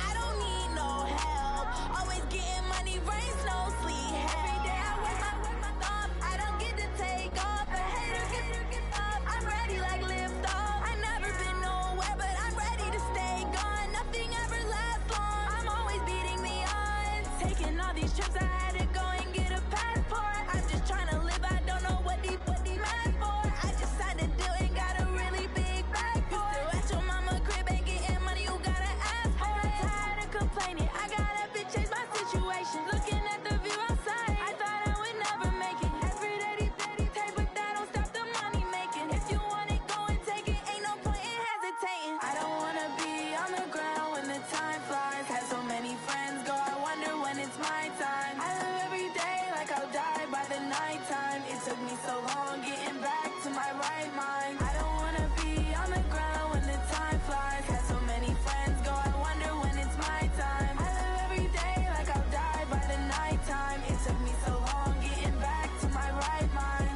I don't need no help. Always getting money, rains, no sleep. Every day I work my thumb. I don't get to take off. A hater get up. I'm ready like lift off. I never been nowhere, but I'm ready to stay gone. Nothing ever lasts long. I'm always beating the odds. Taking all these trips, I had to go and get a passport. I'm just trying to live. I don't know what they mad for. I just signed a deal and got a really big bag for it. You still at your mama crib ain't getting money, you gotta ask for it. I'm tired of complaining. I gotta change my situation. Looking at the view outside, I thought I would never make it. Every day they take, but that don't stop the money making. If you want it, go and take it. Ain't no point in hesitating. I don't wanna be on the ground when the time flies. Had so many friends go, I wonder when it's my time. I live every day like I'll die by the nighttime. It took me so long getting back to my right mind. I don't wanna be on the ground when the time flies. Had so many friends go, I wonder when it's my time. I live every day like I'll die by the nighttime. It took me so long getting back to my right mind.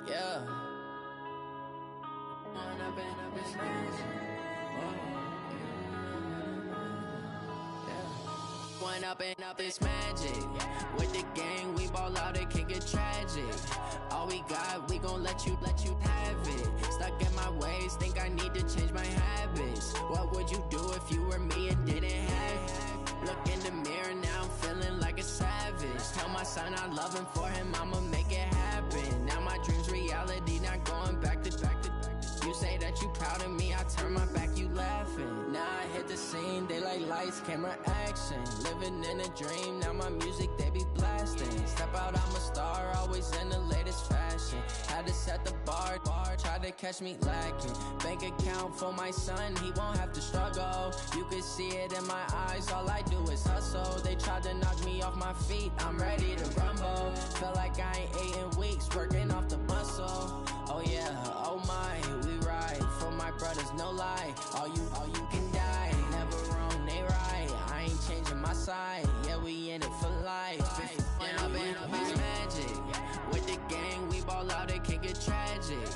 Yeah. One up and up is magic. One up and up is magic. With the gang, we ball out, it can get tragic. All we got, we gon' let you have it. Stuck in my ways, think I need to change my habits. What would you do if you were me and didn't have it? Look in the mirror, now I'm feeling like a savage. Tell my son I love him, for him I'ma make it happen. Now my dream's reality, not going back to. You say that you proud of me, I turn my back, you laughing. Now I hit the scene, they like lights, camera, action. Living in a dream, now my music, they be blasting. Step out, I'm a star, always in the latest fashion. Had to set the bar, try to catch me lacking. Bank account for my son, he won't have to struggle. You can see it in my eyes, all I do is hustle. They tried to knock me off my feet, I'm ready to rumble. Feel like I ain't ate in weeks, working off the muscle. Oh yeah, oh my, we ride for my brothers, no lie. All you can die, never wrong, they right. I ain't changing my side, yeah, we in it for life. When up and up is magic. With the gang, we ball out, it can get tragic.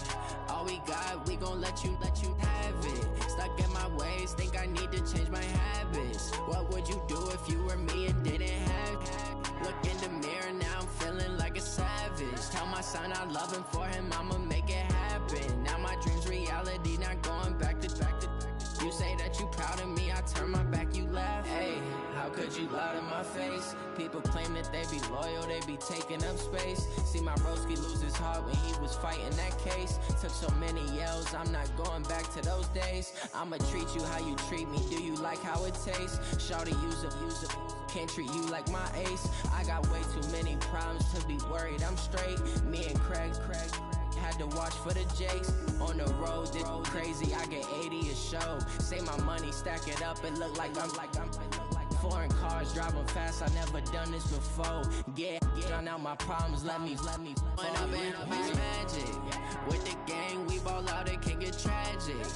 All we got, we gon' let you have it. Stuck in my ways, think I need to change my habits. What would you do if you were me and didn't have it? Look in the mirror, now I'm feeling like a savage. Tell my son I love him, for him I'ma make it happen. Now my dream's reality, not going back to. You say that you proud of me, I turn my back, you laugh. Hey, how could you lie to my face? People claim that they be loyal, they be taking up space. See my broski lose his heart when he was fighting that case. Took so many yells, I'm not going back to those days. I'ma treat you how you treat me, do you like how it tastes? Shawty, use a can't treat you like my ace. I got way too many problems to be worried, I'm straight. Me and Craig had to watch for the Jakes. On the road, this crazy, I get 80 a show. Say my money, stack it up, it look like I'm foreign cars, driving fast, I never done this before. Drown out my problems, let me When up and up is magic. With the gang, we ball out, it can get tragic.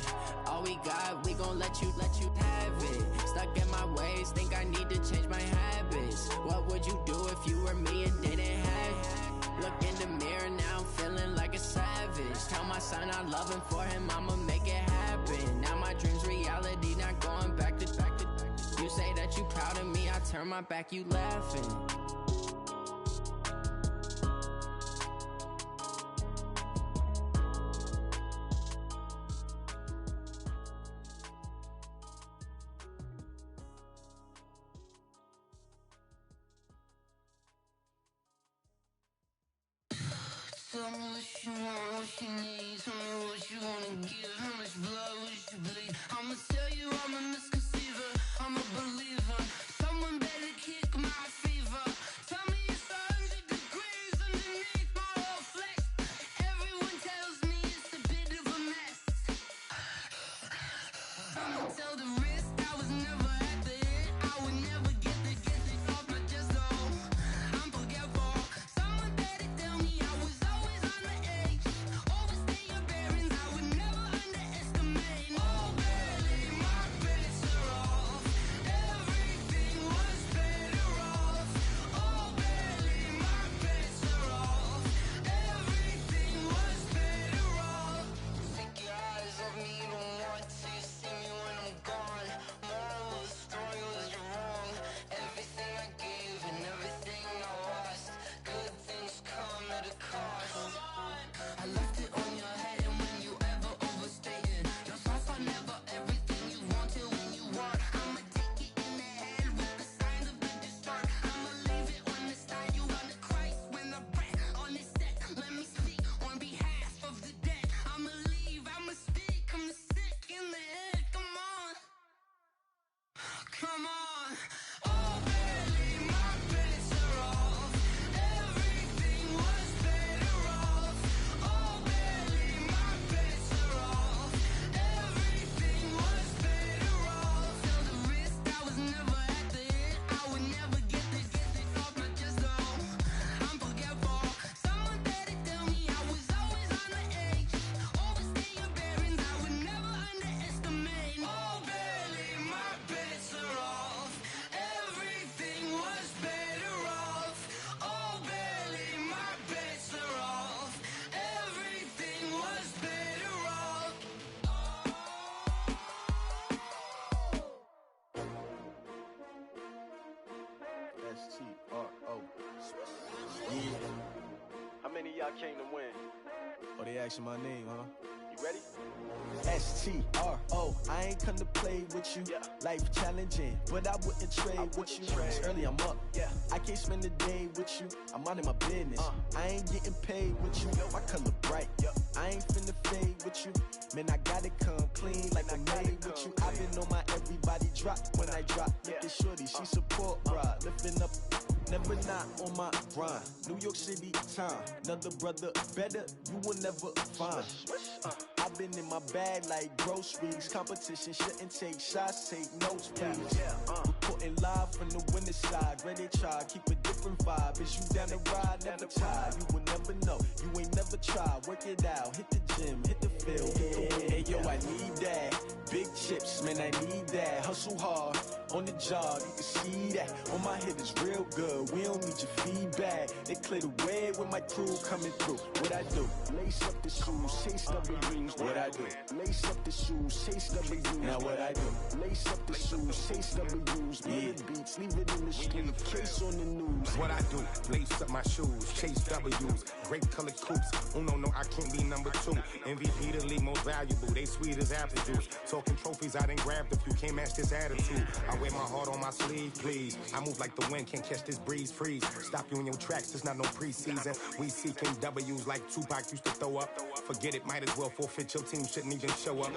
All we got, we gon' let you have it. Stuck in my ways, think I need to change my habits. What would you do if you were me and didn't have it? Look in the mirror, now I'm feeling like a savage. Tell my son I love him, for him I'ma make it happen. Now my dream's reality, not going back to. You say that you proud of me, I turn my back, you laughing. Tell me what you want, what you need. Tell me what you wanna give. How much blood would you bleed? I'ma tell you I'm a misconceiver. I'm a believer. Someone better kick my fever. Tell me it's 100 degrees underneath my whole flesh. Everyone tells me it's a bit of a mess. I'ma tell the risk I was never at the hit. I would never get the off my chest though. I'm forgetful. Someone better tell me I was always on the edge. Overstay your bearings, I would never underestimate. Oh, barely my bets are off. Everything was better off. Oh, barely my bets are off. Everything was better off. Take your eyes off me, don't want to see me when I'm gone. Moral of the story was you're wrong. Everything I gave and everything I lost. Good things come at a cost. I left it on your head, and when you ever overstay it, your thoughts are never everything you wanted when you want. I'ma take it in the head with the signs of the distort. I'ma leave it on the side. You run the Christ when the breath on this set. Let me speak on behalf of the dead. I'ma leave, I'ma speak. I'm sick in the head. Come on, come on. Oh, barely my bets are off. Everything was better off. Oh, barely my bets are off. Everything was better off. Tell the risk I was never at the hit. I would never get the off my chest though. I'm forgetful. Someone better tell me I was always on the edge. Overstay your bearings, I would never underestimate. Oh, barely my bets are off. Everything was better off. Oh, barely my bets are off. Everything was better off. S-T-R-O. Yeah. How many of y'all came to win? Oh, they asking my name, huh? You ready? S-T-R-O. I ain't come to play with you. Life challenging, but I wouldn't trade with you. It's early, I'm up. I can't spend a day with you. I'm minding my business. I ain't getting paid with you. My color bright. I ain't finna fade with you. Man, I gotta come clean like I made with you. I've been on my everybody drop when I drop. Look at shorty, she support ride. Lifting up, never not on my grind. New York City time. Another brother better, you will never find. I've been in my bag like groceries. Competition shouldn't take shots, take notes, please. Reporting live from the winning side. Ready to try, keep a different vibe. Is you down the ride, never tired. You will never know, you ain't never tried. Work it out, hit the gym, hit the field. Hey yo, I need that. Big chips, man, I need that. Hustle hard, on the job, you can see that. On my head is real good, we don't need your feedback. They clear the way with my crew coming through. What I do? Lace up the shoes, chase W's. What I do? Lace up the shoes, chase W's. Now what I do? Lace up the shoes, chase W's. Big beats, leave it in the street, case on the news. What I do? Lace up my shoes, chase W's. Great colored coops. Oh no, I can't be number 2. MVP the league most valuable. They sweet as apple juice. Talking trophies, I done grabbed a few. Can't match this attitude. I wear my heart on my sleeve, please. I move like the wind, can't catch this breeze. Freeze. Stop you in your tracks. It's not no preseason. We seeking W's like Tupac used to throw up. Forget it, might as well forfeit. Your team shouldn't even show up.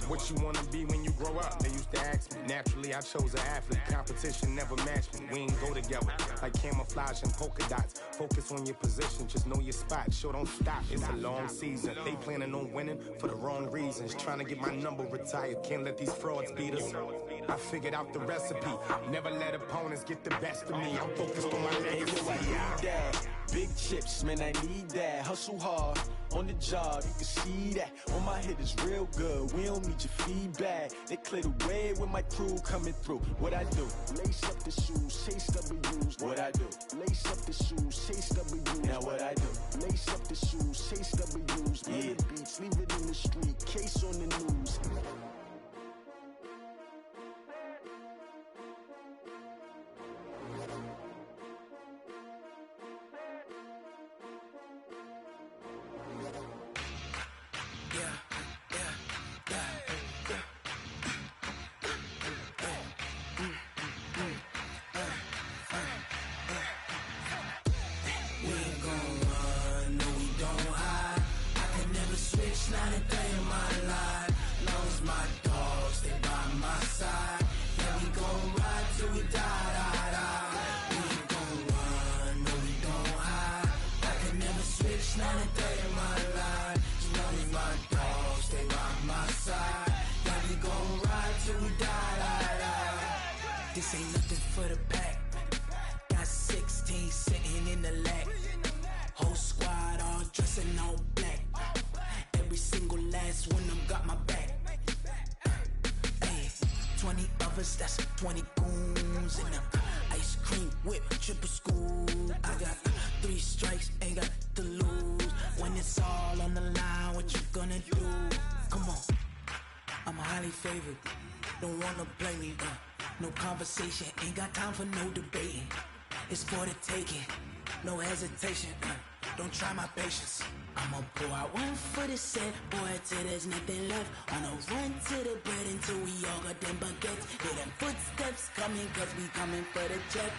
What you wanna be when you grow up? They used to ask me. Naturally, I chose an athlete. Competition never matched me. We ain't go together like camouflage and polka dots. Focus on your position, just know your spot. Sure, don't stop. It's a long season. They planning on winning for the wrong reasons. Trying to get my number retired. Can't let these frauds beat us. I figured out the recipe. Never let opponents get the best of me. I'm focused on my legacy. I need that. Big chips, man, I need that. Hustle hard, on the job, you can see that. On my head is real good, we don't need your feedback. They clear the way with my crew coming through. What I do? Lace up the shoes, chase W's. What I do? Lace up the shoes, chase W's. Now what I do? Lace up the shoes, chase W's. Big beats, leave it in the street, case on the news. We ain't gon' run, no we don't This ain't nothing for the pack. Got 16 sitting in the lap. Whole squad all dressing all black. Every single last one of them got my back. Hey, 20 of us, that's 20 goons in them. Ice cream whip, triple scoop. I got 3 strikes, ain't got to lose. When it's all on the line, what you gonna do? Come on, I'm highly favored. Don't wanna play me, no conversation. Ain't got time for no debating. It's for the taking, no hesitation. Don't try my patience. I'ma pour out one for the set, boy, till there's nothing left. On a run to the bread until we all got them baguettes. Hear them footsteps coming, cause we coming for the check.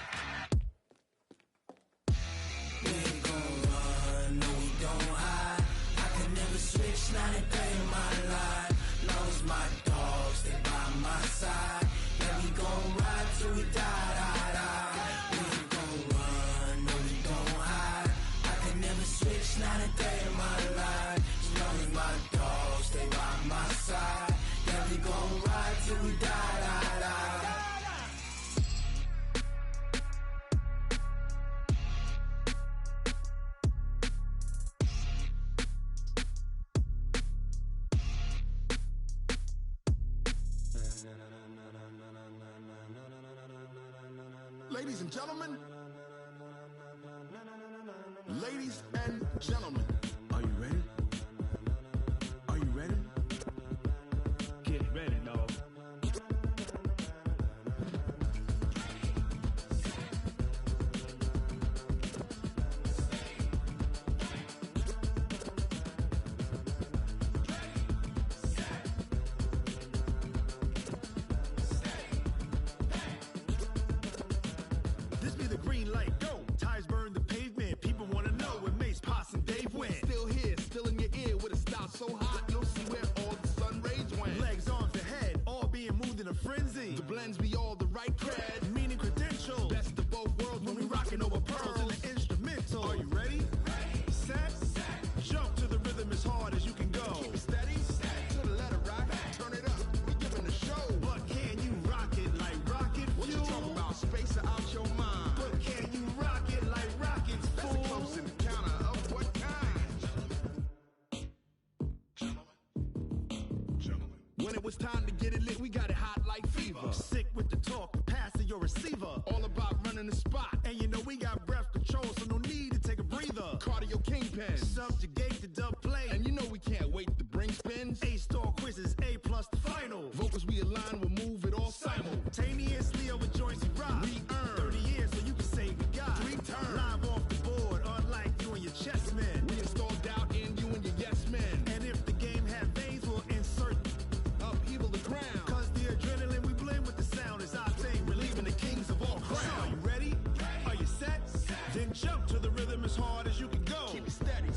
We ain't gon' run, no we don't hide. I can never switch, not a day in my life. Long as my dogs, they by my side. Yeah, we gon' ride till we die, die, die. We ain't gon' run, no we don't hide. I can never switch, not a day in my life. As long as my dogs, they by my side. Yeah, we gon' ride till we die, die, die. Ladies and gentlemen, ladies and gentlemen, are you ready? Are you ready? Get ready, dog. This be the green light, go. Tires burn the pavement. People wanna know where Mace, Poss, and Dave went. Still here, still in your ear with a style so hot, you'll see where all the sun rays went. Legs, arms, the head, all being moved in a frenzy. The blends be all the right cred, meaning credentials. Best of both worlds when we rockin' over pearls in the instrumental. Are you ready? Set, jump to the rhythm as hard as you can go. Keep it steady, to the letter right. Turn it up, we giving the show. But can you rock it like rocket fuel? What you talking about? Space or out your mind? But can you rock it like rockets, fool? That's a close encounter of what kind? When it was time to get it lit, we got it hot like fever. Sick with the talk, pass to your receiver. All about running the spot. And you know we got breath control, so no need to take a breather. Cardio kingpin, subjugate the dub play. And you know we can't wait to bring spins. A-star quizzes, A+ the final. Vocals we align, we'll move it all simultaneously over joints we rock. We earn 30 years, so you can say we got 3 turns. Live off the board, unlike you and your chess men. We install doubt in you and your yes men. And if the game had veins, we'll insert upheaval the ground. Cause the adrenaline we blend with the sound is our thing, relieving the kings of all crowns. So are you ready? Are you set? Then jump to the rhythm as hard as you can go. Keep it steady,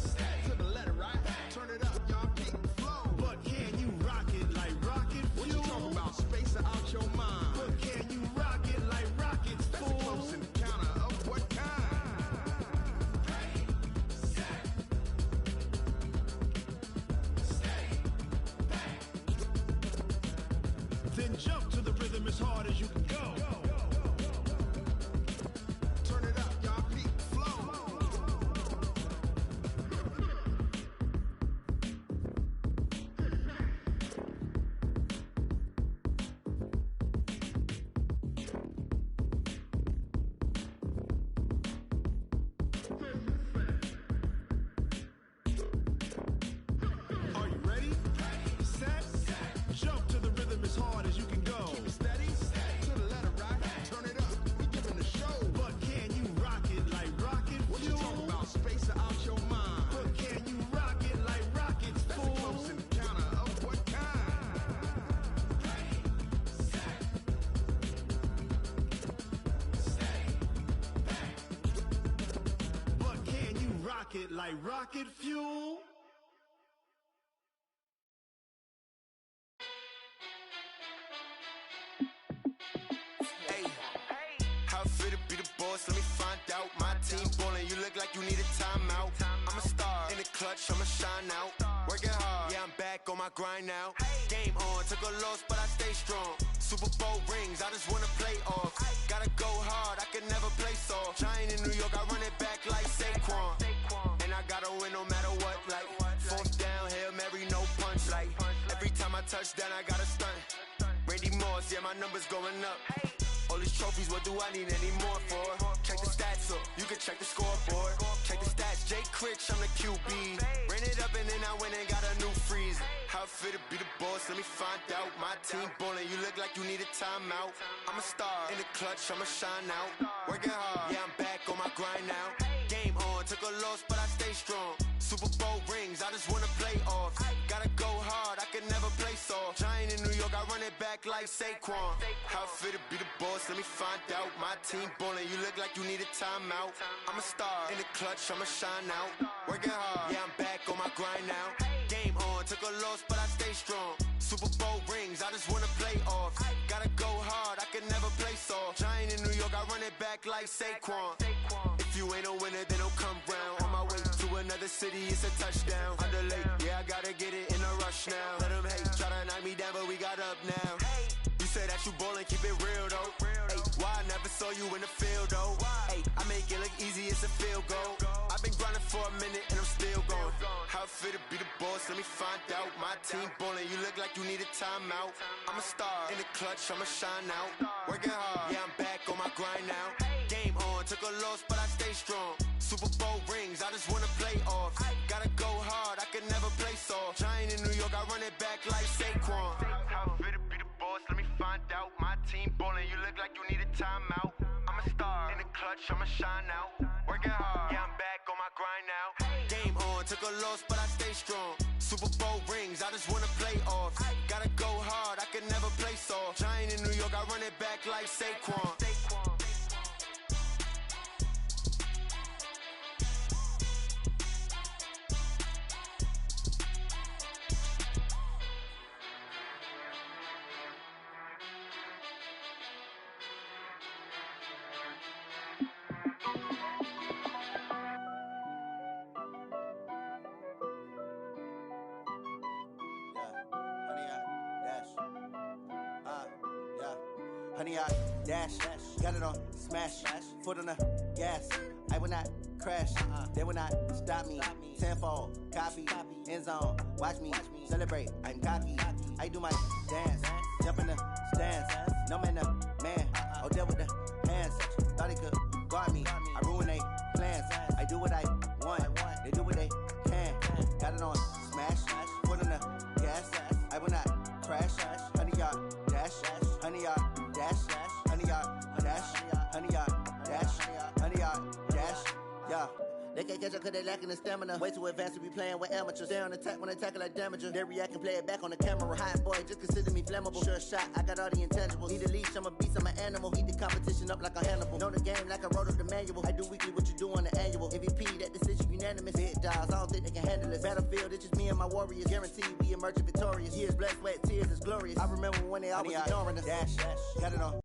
to the letter right. Turn it up, y'all keep the flow. But can you rock it like rocket fuel? What you talking about? Space or out your mind? But can you rock it like rockets, fool? That's a close encounter of what kind? Then jump to the rhythm as hard as you can go. Turn it up, y'all keep the flow. Are you ready? Set, jump to the rhythm as hard as you can go. Keep it steady, to the letter right. Turn it up, we giving the show. But can you rock it like rocket fuel? What you talking about? Space or out your mind? But can you rock it like rockets, fool? That's a close encounter of what kind? But can you rock it like rocket fuel? Hey, how fit to be the boss? Let me find out. My team ballin', you look like you need a timeout. I'm a star in the clutch, I'ma shine out. Working hard, yeah, I'm back on my grind now. Game on, took a loss, but I stay strong. Super Bowl rings, I just wanna play off. Gotta go hard, I can never play soft. Giant in New York, I run it back like Saquon. And I gotta win no matter what, like fourth down, Hail Mary, no punch. Like every time I touch down, I gotta stunt. Randy Moss, yeah, my numbers going up. All these trophies, what do I need any more for? Check the stats up, you can check the scoreboard. Check the stats, Jay Critch, I'm the QB. Ran it up and then I went and got a new freeze. How it feel to be the boss, let me find out. My team ballin', you look like you need a timeout. I'm a star, in the clutch, I'ma shine out. Working hard, yeah, I'm back on my grind now. Game on, took a loss, but I stay strong. Super Bowl rings, I just wanna play off. Gotta go hard, I can never play soft. Giant in New York, I run it back like Saquon. How it feel to be the boss, let me find out. My team ballin', you look like you need a timeout. I'm a star, in the clutch, I'ma shine out. Working hard, yeah, I'm back on my grind now. Game on, took a loss, but I stay strong. Super Bowl rings, I just wanna play off. Gotta go hard, I can never play soft. Giant in New York, I run it back like Saquon. If you ain't a winner, then don't come round. On my way to another city, it's a touchdown. Underlay, yeah, I gotta get it in a rush now. Let them hate, try to knock me down, but we got up now. You say that you ballin', keep it real though. Hey, why I never saw you in the field though? Hey, I make it look easy, it's a field goal. I've been grinding for a minute and I'm still going. How it feel to be the boss, let me find out. My team ballin', you look like you need a timeout. I'm a star, in the clutch, I'ma shine out. Working hard, yeah, I'm back on my grind now. Game on, took a loss, but I stay strong. Super Bowl rings, I just wanna play off. Gotta go hard, I can never play soft. Giant in New York, I run it back like Saquon. How it feel to be the boss, let me find out. My team ballin', you look like you need a timeout. I'm a star, in the clutch, I'ma shine out. Working hard, yeah, I'm back on my grind now. Game on, took a loss, but I stay strong. Super Bowl rings, I just wanna play off. Gotta go hard, I can never play soft. Giant in New York, I run it back like Saquon. Honey, I dash, got it on smash, foot on the gas. I will not crash, they will not stop me. Tenfold, copy, end zone, watch me celebrate. I'm cocky, I do my dance, jump in the stands. No man, the man, oh, deal with the hands. Thought he could guard me, I ruin they plans. I do what I want, they do what they can. Got it on smash, foot on the gas. I will not crash, honey, y'all dash, honey, y'all dash, honey, y'all dash, honey, y'all dash, honey, y'all dash, yeah. They can't catch up cause they lacking the stamina. Way too advanced to be playing with amateurs. Stay on attack when they tackle like damager. They react and play it back on the camera. Hot boy, just consider me flammable. Sure shot, I got all the intangibles. Need a leash, I'm a beast, I'm an animal. Heat the competition up like a Hannibal. Know the game like I wrote up the manual. I do weekly what you do on the annual. MVP, that decision unanimous. Big dials, I don't think they can handle it. Battlefield, it's just me and my warriors. Guaranteed we emerging victorious. Years, blood, sweat, tears, it's glorious. I remember when they always ignoring us. Dash, got it on